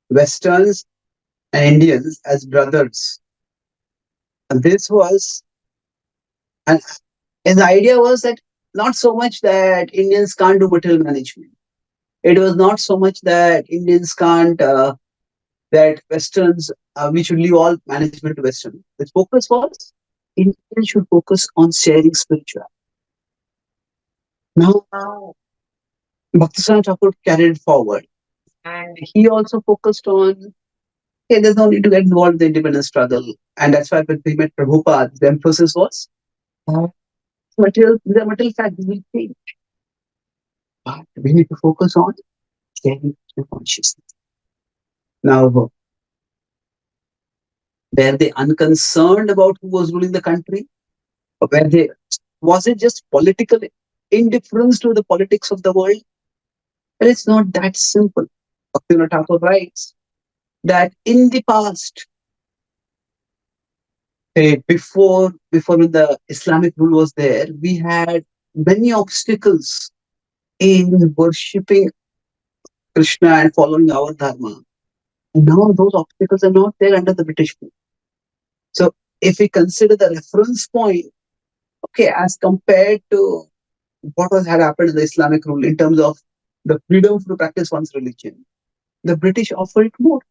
Westerns and Indians as brothers. And this was, and his idea was that not so much that Indians can't do material management. It was not so much that Indians can't, that Westerns, we should leave all management to Western. The focus was Indians should focus on sharing spirituality. Now, Bhaktisiddhanta Thakur carried it forward. And he also focused on, okay, there's no need to get involved in the independence struggle. And that's why when we met Prabhupada, the emphasis was the material fact will change. But we need to focus on sharing the consciousness. Now, were they unconcerned about who was ruling the country? Or was it just political indifference to the politics of the world? Well, it's not that simple. Bhaktivinoda Thakur writes that in the past, before when the Islamic rule was there, we had many obstacles in worshipping Krishna and following our dharma. And now those obstacles are not there under the British rule. So if we consider the reference point, okay, as compared to what had happened in the Islamic rule in terms of the freedom to practice one's religion, the British offered it more.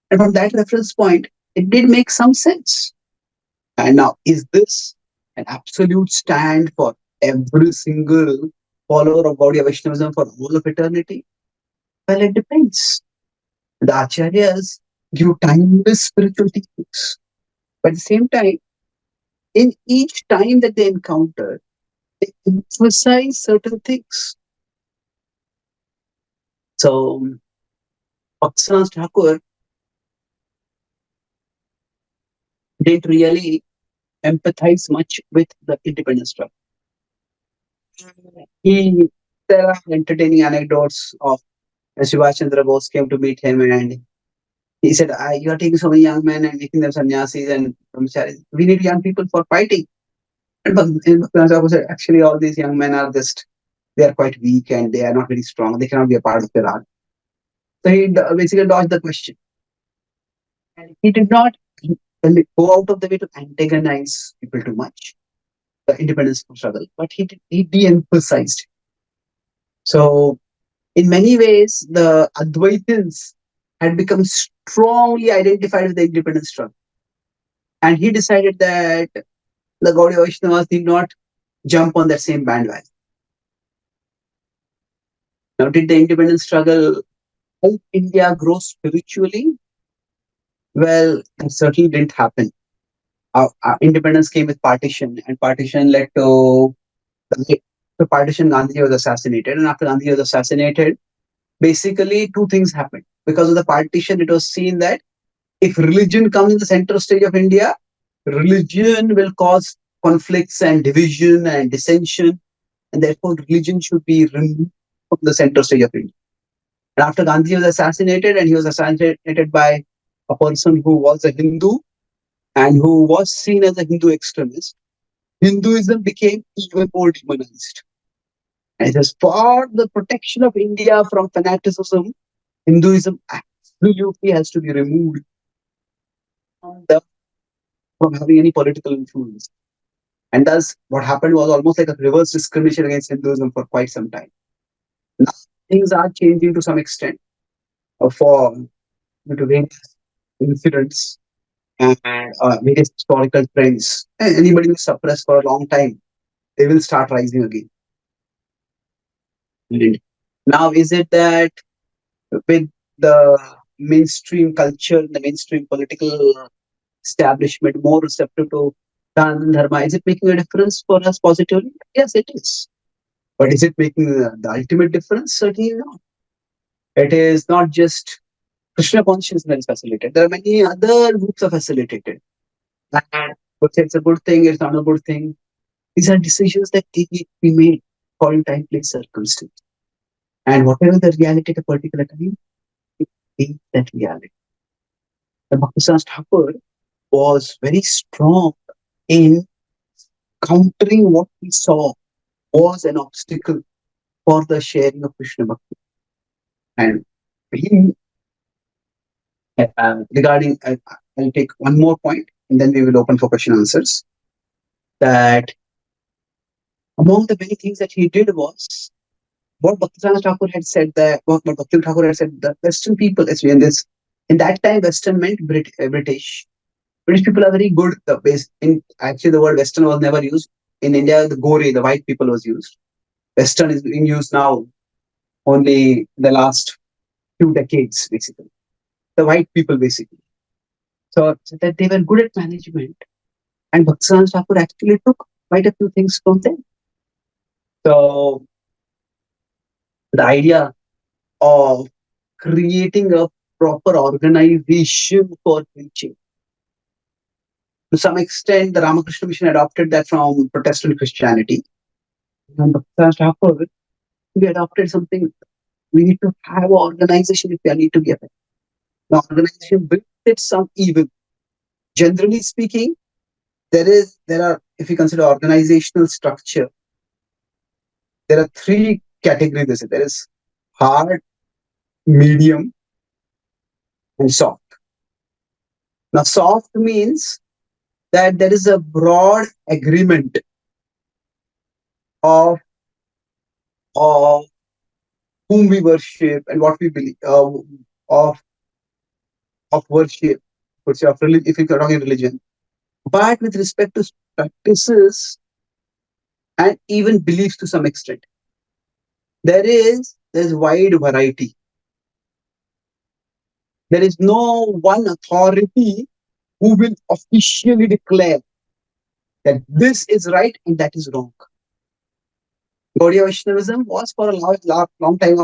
And from that reference point, it did make some sense. And now, is this an absolute stand for every single follower of Gaudiya Vaishnavism for all of eternity? Well, it depends. The Acharyas give timeless spiritual teachings. But at the same time, in each time that they encounter, they emphasize certain things. So, Bhaktisiddhanta Thakur didn't really empathize much with the independence struggle. He there are entertaining anecdotes of when Subhash Chandra Bose came to meet him, and he said, "You are taking so many young men and making them sannyasis and brahmacharis. We need young people for fighting." And Bhaktivinoda Thakur said, "Actually, all these young men are just, they are quite weak and they are not very strong. They cannot be a part of your army." So he basically dodged the question. And he did not go out of the way to antagonize people too much, the independence struggle, but he de-emphasized. So in many ways, the Advaitins had become strongly identified with the independence struggle. And he decided that the Gaudiya Vaishnavas did not jump on that same bandwagon. Now, did the independence struggle help India grow spiritually? Well, it certainly didn't happen. Our independence came with partition, and partition led to the partition. Gandhi was assassinated, and after Gandhi was assassinated, basically two things happened. Because of the partition, it was seen that if religion comes in the center stage of India, religion will cause conflicts and division and dissension, and therefore religion should be removed from the center stage of India. And after Gandhi was assassinated, and he was assassinated by a person who was a Hindu and who was seen as a Hindu extremist, Hinduism became even more demonized. And as for the protection of India from fanaticism, Hinduism absolutely has to be removed from, from having any political influence. And thus, what happened was almost like a reverse discrimination against Hinduism for quite some time. Now, things are changing to some extent for due to various incidents and various historical trends. And anybody who suppressed for a long time, they will start rising again. And now, is it that with the mainstream culture, the mainstream political establishment more receptive to Dharma Dharma, is it making a difference for us positively? Yes, it is. But is it making the ultimate difference? Certainly not. It is not just Krishna consciousness that is facilitated. There are many other groups are facilitated. And but it's a good thing, it's not a good thing. These are decisions that need to be made according to time, place, circumstance. And whatever the reality at a particular time, it is that reality. The Bhaktisiddhanta Thakur was very strong in countering what he saw was an obstacle for the sharing of Krishna Bhakti. And he, regarding, I'll take one more point and then we will open for question answers. That among the many things that he did was what Bhaktisiddhanta Thakur had said, that what Bhaktisiddhanta Thakur had said, the Western people, especially in that time, Western meant British. British people are very good. Actually, the word Western was never used. In India, the Gore, the white people, was used. Western is being used now only the last few decades, basically. The white people, basically. So that they were good at management. And Bhaktisiddhanta Thakur actually took quite a few things from them. So the idea of creating a proper organization for preaching. To some extent, the Ramakrishna Mission adopted that from Protestant Christianity. And Bhaktisiddhanta Thakur, we adopted something. We need to have an organization if we need to give it. The organization brings it some evil. Generally speaking, there are, if you consider organizational structure, there are three categories. There is hard, medium, and soft. Now, soft means that there is a broad agreement of whom we worship and what we believe, of worship, if you're talking religion. But with respect to practices and even beliefs to some extent, there's wide variety. There is no one authority who will officially declare that this is right and that is wrong. Gaudiya Vaishnavism was for a long time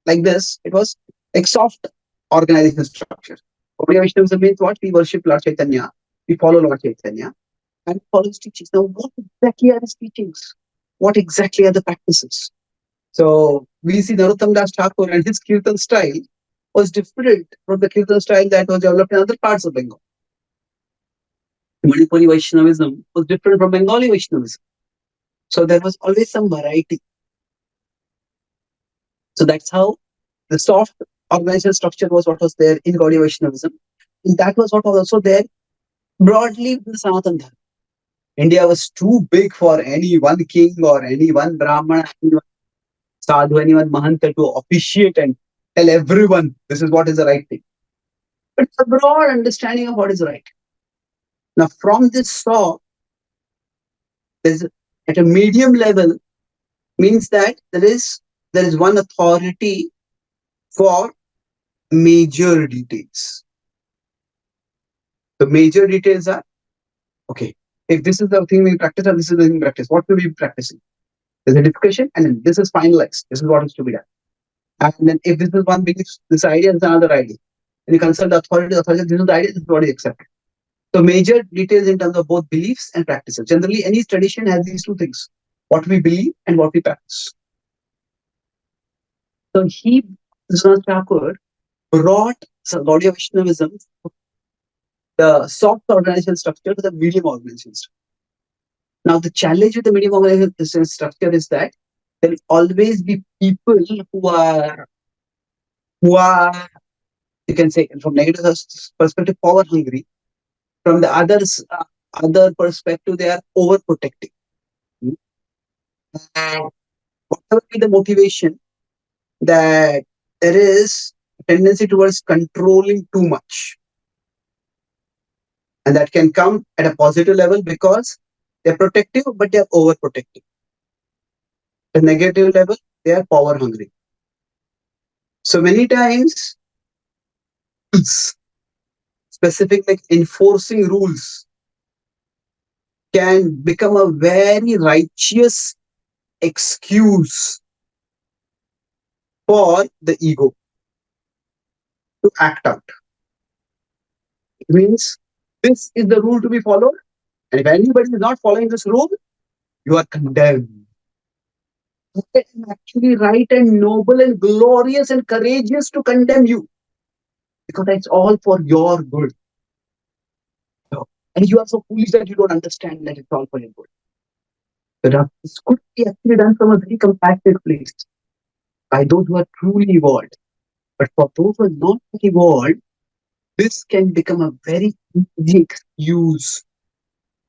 like this. It was like soft organizational structure. Gaudiya Vaishnavism means what? We worship Lord Chaitanya. We follow Lord Chaitanya and follow his teachings. Now, what exactly are his teachings? What exactly are the practices? So we see Narottam Das Thakur and his Kirtan style was different from the Kirtan style that was developed in other parts of Bengal. Manipuri Vaishnavism was different from Bengali Vaishnavism. So there was always some variety. So that's how the soft organizational structure was what was there in Gaudiya Vaishnavism. And that was what was also there broadly in the Sanatana Dharma. India was too big for any one king or any one Brahmana, any one sadhu, any one Mahanta to officiate and tell everyone this is what is the right thing. But it's a broad understanding of what is right. Now, from this saw, there's at a medium level means that there is one authority for major details. The major details are okay. If this is the thing we practice or this is the thing we practice, what will we be practicing? There's a discussion, and then this is finalized. This is what is to be done. And then if this is one belief, this idea is another idea. And you consult the authority, this is the idea, this is what is accepted. So major details in terms of both beliefs and practices. Generally, any tradition has these two things: what we believe and what we practice. So Krishna Thakur, brought Gaudiya Vaishnavism, the soft organizational structure, to the medium organizational structure. Now, the challenge with the medium organizational structure is that there will always be people who are, you can say, from negative perspective, power hungry. From the other perspective, they are overprotecting. And whatever be the motivation, that there is a tendency towards controlling too much. And that can come at a positive level because they're protective, but they're overprotective. At a negative level, they are power hungry. So many times, specific like enforcing rules can become a very righteous excuse for the ego to act out. It means this is the rule to be followed, and if anybody is not following this rule, you are condemned. I am actually right and noble and glorious and courageous to condemn you because it's all for your good. And you are so foolish that you don't understand that it's all for your good. But this could be actually done from a very compassionate place by those who are truly evolved. But for those who are not evolved, this can become a very easy excuse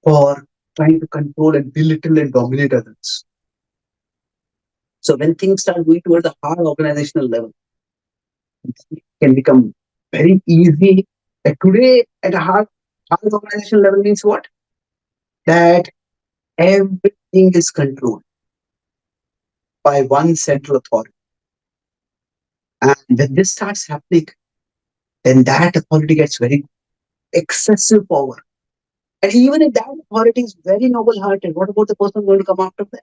for trying to control and belittle and dominate others. So when things start going towards the high organizational level, it can become very easy. Today, at a high organizational level means what? That everything is controlled by one central authority. And when this starts happening, then that authority gets very excessive power. And even if that authority is very noble-hearted, what about the person going to come after that?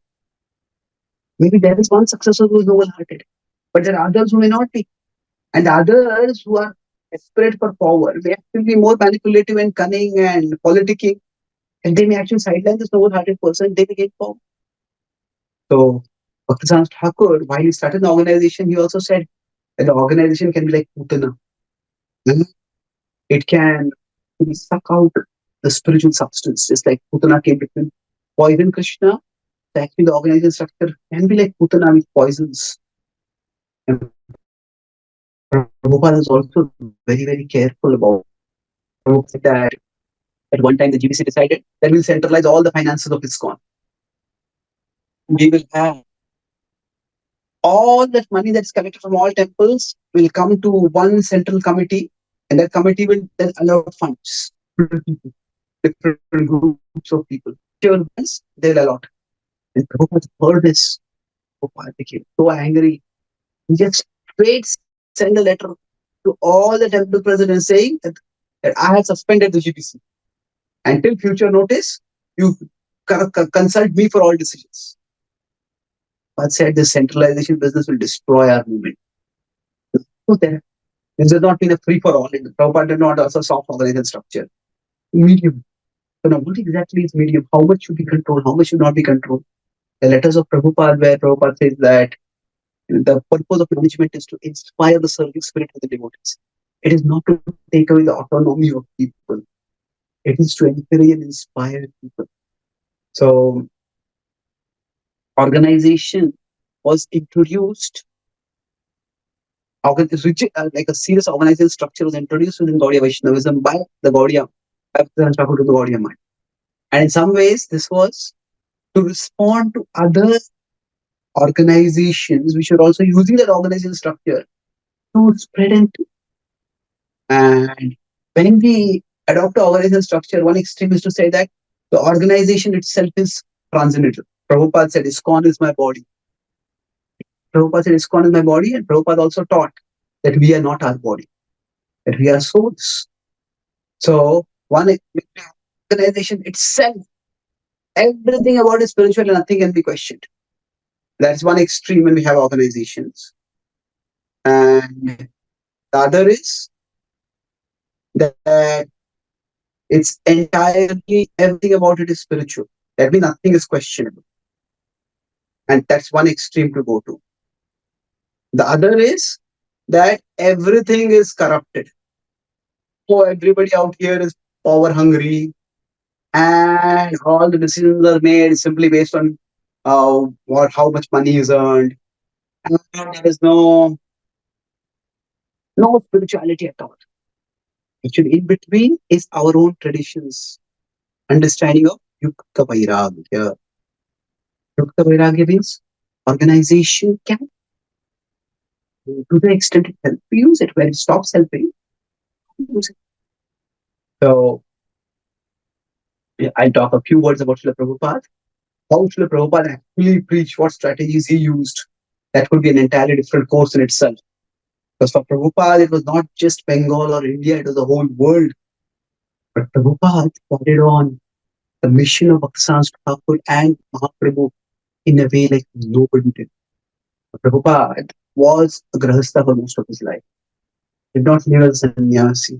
Maybe there is one successor who is noble-hearted, but there are others who may not be. And the others who are desperate for power may actually be more manipulative and cunning and politicking, and they may actually sideline this noble-hearted person, they may get power. So, Bhaktisiddhanta Thakur, while he started the organization, he also said that the organization can be like Putana. It can suck out the spiritual substance, just like Putana came between poison Krishna. So actually, the organization structure can be like Putana with poisons. And Prabhupada is also very, very careful about that. At one time, the GBC decided that we'll centralize all the finances of ISKCON. We will have all that money that's collected from all temples will come to one central committee, and that committee will then allot funds to different groups of people. Whichever ones they'll allot. And Prabhupada heard this. Prabhupada became so angry. He just straight sent a letter to all the temple presidents saying that I have suspended the GBC. Until future notice, you consult me for all decisions. But said this centralization business will destroy our movement. So this has not been a free for all. Prabhupada did not also soft organizational structure. Medium. So now what exactly is medium? How much should be controlled? How much should not be controlled? The letters of Prabhupada, where Prabhupada says that The purpose of management is to inspire the serving spirit of the devotees. It is not to take away the autonomy of people. It is to encourage and inspire people. So organization was introduced, like a serious organizational structure was introduced within Gaudiya Vaishnavism by the Gaudiya, Bhaktisiddhanta Saraswati to the Gaudiya mind. And in some ways, this was to respond to other organizations which are also using that organizational structure to spread and and when we adopt the organizational structure, one extreme is to say that the organization itself is transcendental. Prabhupada said, ISKCON is my body. Prabhupada said, ISKCON is my body, and Prabhupada also taught that we are not our body, that we are souls. So, one organization itself, everything about is spiritual and nothing can be questioned. That's one extreme when we have organizations. And the other is that it's entirely, everything about it is spiritual. That means nothing is questionable. And that's one extreme to go to. The other is that everything is corrupted. So everybody out here is power hungry, and all the decisions are made simply based on how much money is earned. And there is no spirituality at all. Actually, in between is our own traditions, understanding of Yukta Vairagya. Yukta Vairagya means organization can, to the extent it helps, use it. When it stops helping, use it. So I'll talk a few words about Srila Prabhupada. How Srila Prabhupada actually preached, what strategies he used. That could be an entirely different course in itself. Because for Prabhupada, it was not just Bengal or India, it was the whole world. But Prabhupada carried on the mission of Bhaktisiddhanta Thakur and Mahaprabhu in a way like nobody did. Prabhupada was a grahastha for most of his life. He did not live as a sannyasi.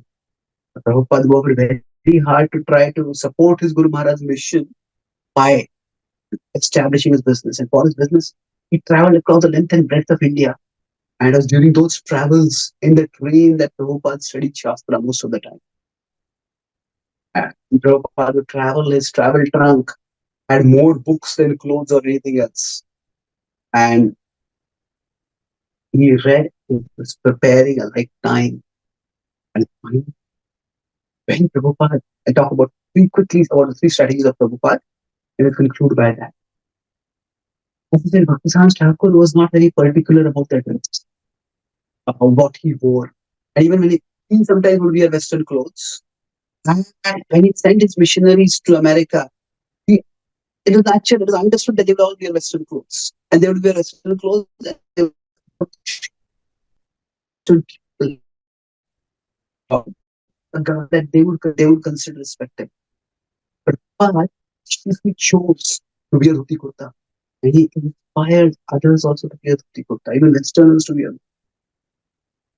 Prabhupada worked very hard to try to support his Guru Maharaj's mission by establishing his business. And for his business, he traveled across the length and breadth of India. And it was during those travels in the train that Prabhupada studied Shastra most of the time. And Prabhupada would travel, his travel trunk had more books than clothes or anything else. And he read, he was preparing a lifetime. And when Prabhupada, I talk about quickly about the three strategies of Prabhupada, and we'll conclude by that. As I said, Bhaktisiddhanta Thakur was not very particular about the dress, what he wore. And even when he sometimes would wear Western clothes. And when he sent his missionaries to America, it was actually, it was understood that they would all wear Western clothes. And they would wear Western clothes and they would that they would consider respected. But he chose to wear dhoti kurta. And he inspired others also to wear dhoti kurta, even Westerners to wear.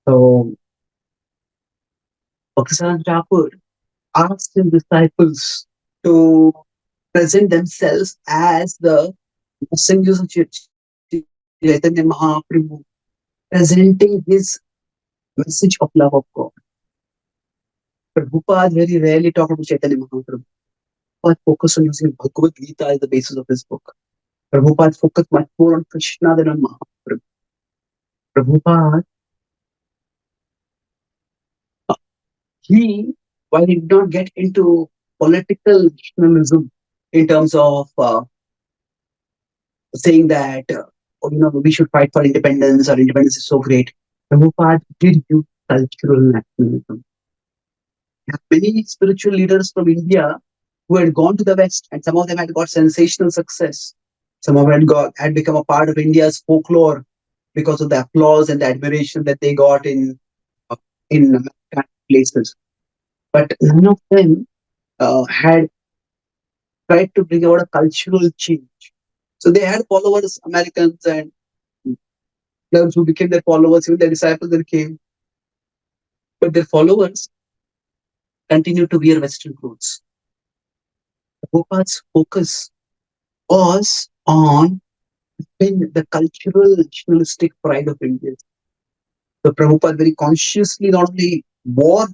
So Bhaktisiddhanta Thakur asked his disciples to present themselves as the messengers of Chaitanya Mahaprabhu, presenting his message of love of God. Prabhupada very rarely talked about Chaitanya Mahaprabhu. Prabhupada focused on using Bhagavad Gita as the basis of his book. Prabhupada focused much more on Krishna than on Mahaprabhu. Prabhupada, while he did not get into political nationalism in terms of saying that we should fight for independence or independence is so great, Prabhupada did use cultural nationalism. Many spiritual leaders from India who had gone to the West, and some of them had got sensational success. Some of them had become a part of India's folklore because of the applause and the admiration that they got in places. But none of them had tried to bring about a cultural change. So they had followers, Americans and those who became their followers, even their disciples that came. But their followers continued to wear Western clothes. Prabhupada's focus was on been the cultural nationalistic pride of India. So Prabhupada very consciously not only wore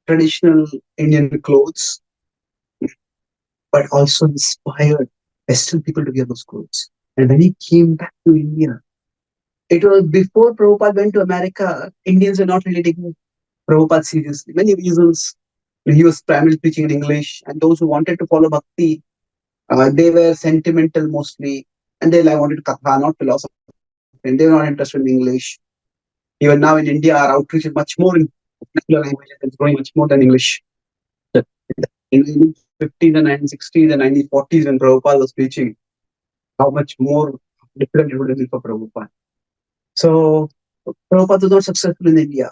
traditional Indian clothes, but also inspired Western people to wear those clothes. And when he came back to India, it was before Prabhupada went to America, Indians were not really taking Prabhupada seriously. Many reasons. He was primarily preaching in English, and those who wanted to follow Bhakti, they were sentimental mostly, and they like wanted katha, not philosophy. They were not interested in English. Even now in India, our outreach is much more in national languages. It's growing much more than English. In the 1950s and 1960s and 1940s, when Prabhupada was preaching, how much more difficult it would have been for Prabhupada. So Prabhupada was not successful in India.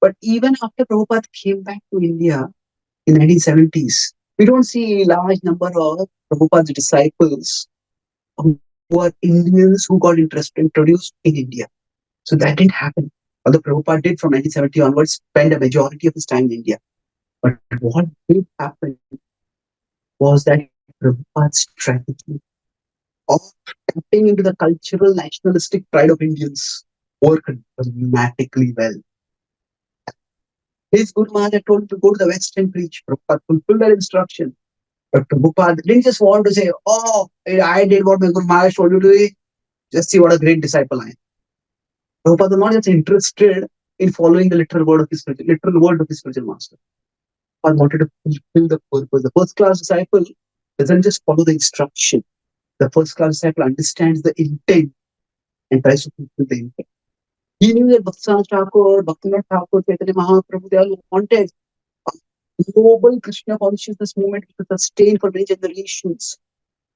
But even after Prabhupada came back to India in 1970s, we don't see a large number of Prabhupada's disciples who are Indians who got introduced in India. So that didn't happen. Although Prabhupada did from 1970 onwards spend a majority of his time in India. But what did happen was that Prabhupada's strategy of tapping into the cultural nationalistic pride of Indians worked dramatically well. His Guru Maharaj had told him to go to the West and preach. Prabhupada fulfilled that instruction. But Prabhupada didn't just want to say, oh, I did what my Guru Maharaj told you to do. Just see what a great disciple I am. Prabhupada was not just interested in following the literal word of his spiritual master. Prabhupada wanted to fulfill the purpose. The first class disciple doesn't just follow the instruction. The first class disciple understands the intent and tries to fulfill the intent. He knew that Bhaktisiddhanta Thakur, Bhaktivinoda Thakur, Chaitanya Mahaprabhu, they all wanted a global Krishna consciousness movement to sustain for many generations.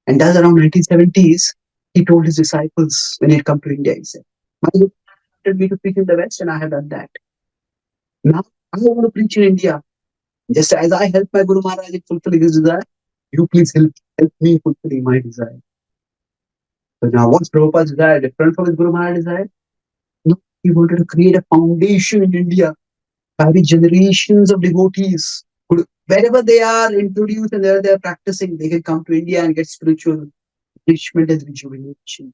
And thus around 1970s, he told his disciples when he had come to India, he said, my Guru wanted me to preach in the West and I have done that. Now I want to preach in India. Just as I help my Guru Maharaj in fulfilling his desire, you please help me in fulfilling my desire. So now what's Prabhupada's desire different from his Guru Maharaj's desire? No, he wanted to create a foundation in India by the generations of devotees. Wherever they are introduced and where they are practicing, they can come to India and get spiritual nourishment and rejuvenation.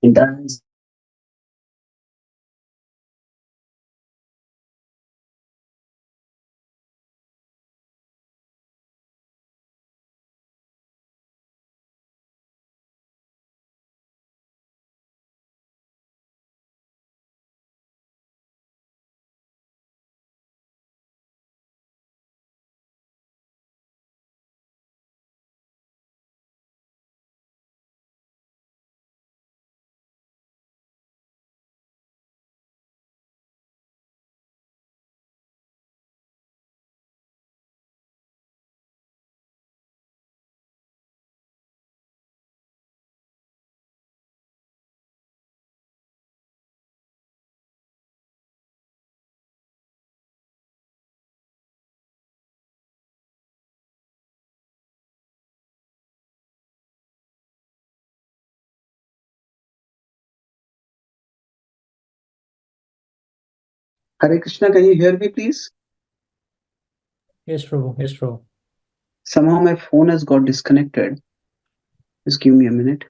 And that's what Prabhupada wanted to create a foundation in India by the generations of devotees. Hare Krishna, can you hear me, please? Yes, Prabhu. Yes, Prabhu. Somehow my phone has got disconnected. Just give me a minute.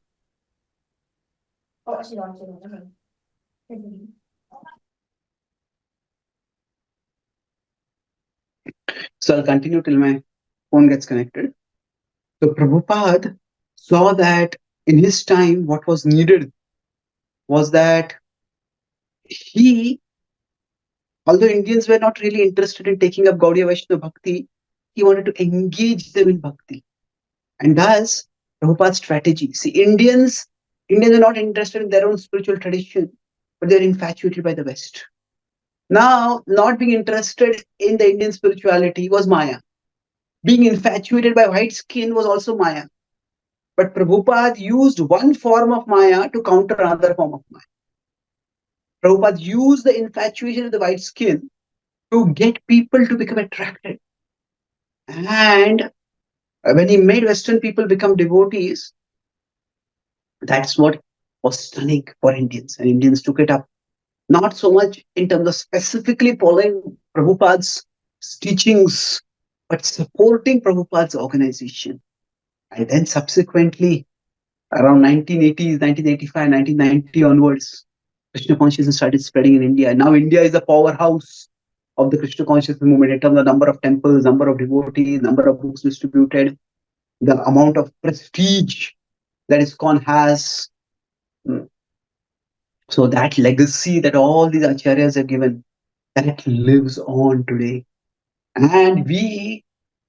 So I'll continue till my phone gets connected. So Prabhupada saw that in his time, what was needed was that he, although Indians were not really interested in taking up Gaudiya Vaishnava Bhakti, he wanted to engage them in Bhakti. And thus, Prabhupada's strategy. See, Indians are not interested in their own spiritual tradition, but they're infatuated by the West. Now, not being interested in the Indian spirituality was Maya. Being infatuated by white skin was also Maya. But Prabhupada used one form of Maya to counter another form of Maya. Prabhupada used the infatuation of the white skin to get people to become attracted. And when he made Western people become devotees, that's what was stunning for Indians. And Indians took it up. Not so much in terms of specifically following Prabhupada's teachings, but supporting Prabhupada's organization. And then subsequently, Around 1980s, 1985, 1990 onwards, Krishna consciousness started spreading in India. Now India is a powerhouse of the Krishna consciousness movement in terms of number of temples, number of devotees, number of books distributed, the amount of prestige that ISKCON has. Mm. So that legacy that all these acharyas have given, that lives on today. And we,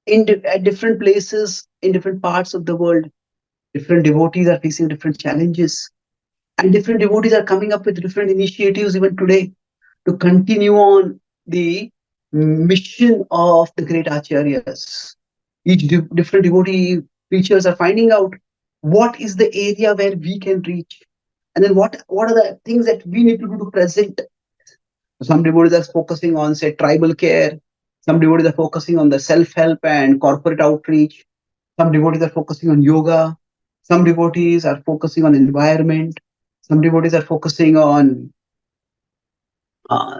at different places, in different parts of the world, different devotees are facing different challenges. And different devotees are coming up with different initiatives even today to continue on the mission of the great acharyas. Each different devotee preachers are finding out what is the area where we can reach, and then what are the things that we need to do to present. Some devotees are focusing on, say, tribal care. Some devotees are focusing on the self-help and corporate outreach. Some devotees are focusing on yoga. Some devotees are focusing on environment. Some devotees are focusing on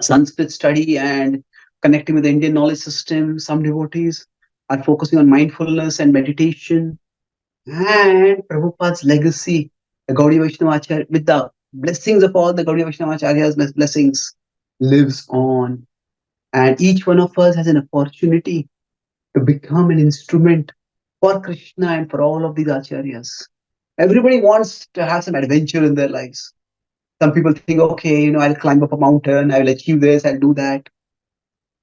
Sanskrit study and connecting with the Indian knowledge system. Some devotees are focusing on mindfulness and meditation. And Prabhupada's legacy, the Gaudiya Vaishnava Acharya, with the blessings of all the Gaudiya Vaishnava Acharyas' blessings, lives on. And each one of us has an opportunity to become an instrument for Krishna and for all of these acharyas. Everybody wants to have some adventure in their lives. Some people think, okay, I'll climb up a mountain, I will achieve this, I'll do that.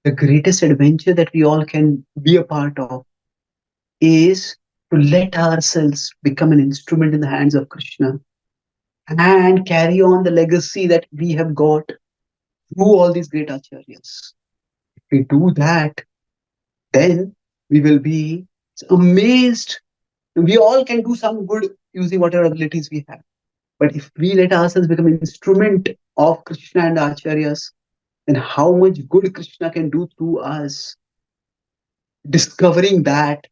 The greatest adventure that we all can be a part of is to let ourselves become an instrument in the hands of Krishna and carry on the legacy that we have got through all these great acharyas. If we do that, then we will be amazed. We all can do some good using whatever abilities we have. But if we let ourselves become an instrument of Krishna and Acharyas, then how much good Krishna can do through us, discovering that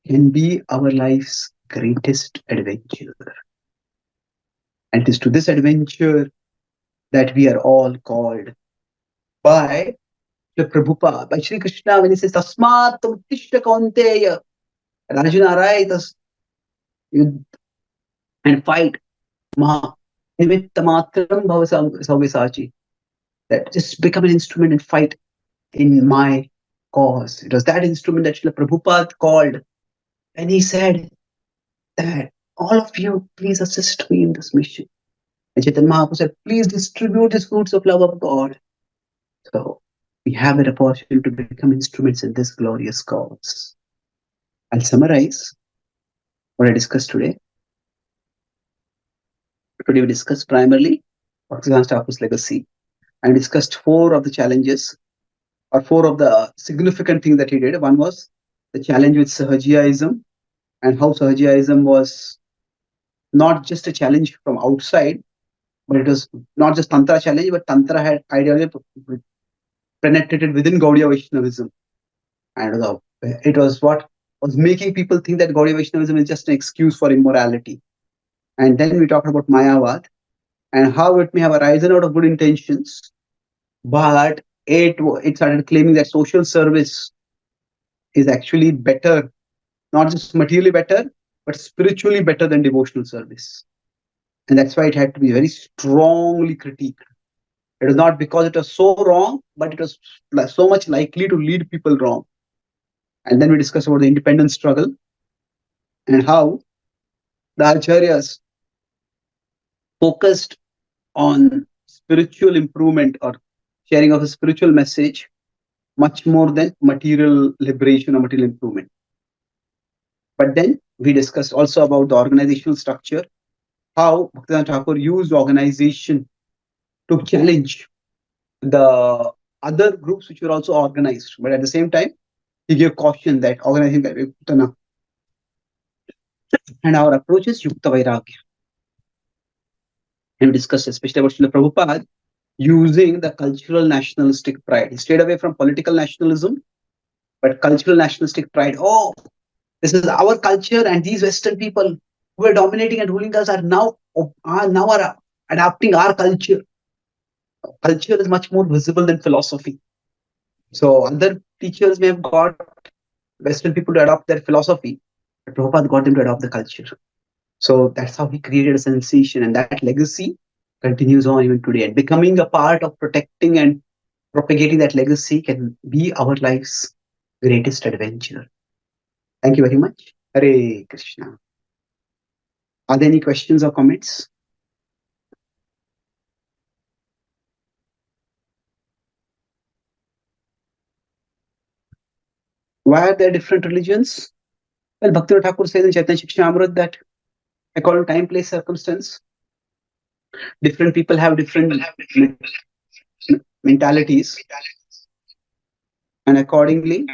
can be our life's greatest adventure. And it is to this adventure that we are all called by the Prabhupada, by Sri Krishna, when he says, Tasmat Uttishta Kaunteya, Arjuna, arise and fight. Maha Nimittamatram Bhava, that just become an instrument and fight in my cause. It was that instrument that Srila Prabhupada called, and he said that all of you, please assist me in this mission. And Chaitanya Mahaprabhu said, please distribute these fruits of love of God. So we have that opportunity to become instruments in this glorious cause. I'll summarize what I discussed today. Today we discussed primarily Bhaktisiddhanta Thakur's legacy. I discussed 4 of the challenges or 4 of the significant things that he did. One was the challenge with Sahajiyaism and how Sahajiyaism was not just a challenge from outside, but it was not just Tantra challenge, but Tantra had ideology penetrated within Gaudiya Vaishnavism. And it was what was making people think that Gaudiya Vaishnavism is just an excuse for immorality. And then we talked about Mayavad and how it may have arisen out of good intentions, but it started claiming that social service is actually better, not just materially better, but spiritually better than devotional service. And that's why it had to be very strongly critiqued. It was not because it was so wrong, but it was so much likely to lead people wrong. And then we discussed about the independence struggle and how the acharyas focused on spiritual improvement or sharing of a spiritual message much more than material liberation or material improvement. But then we discussed also about the organizational structure, how Bhaktisiddhanta Thakur used organization to challenge the other groups which were also organized. But at the same time, he gave caution that organizing and our approach is Yukta Vairagya. And we discussed especially about Srila Prabhupada using the cultural nationalistic pride. He stayed away from political nationalism, but cultural nationalistic pride. Oh, this is our culture, and these Western people who are dominating and ruling us are now adapting our culture. Culture is much more visible than philosophy. So other teachers may have got Western people to adopt their philosophy, but Prabhupada got them to adopt the culture. So that's how he created a sensation, and that legacy continues on even today. And becoming a part of protecting and propagating that legacy can be our life's greatest adventure. Thank you very much. Hare Krishna. Are there any questions or comments? Why are there different religions? Well, Bhaktivinoda Thakur says in Chaitanya Charan that according to time, place, circumstance, different people have different mentalities, and accordingly,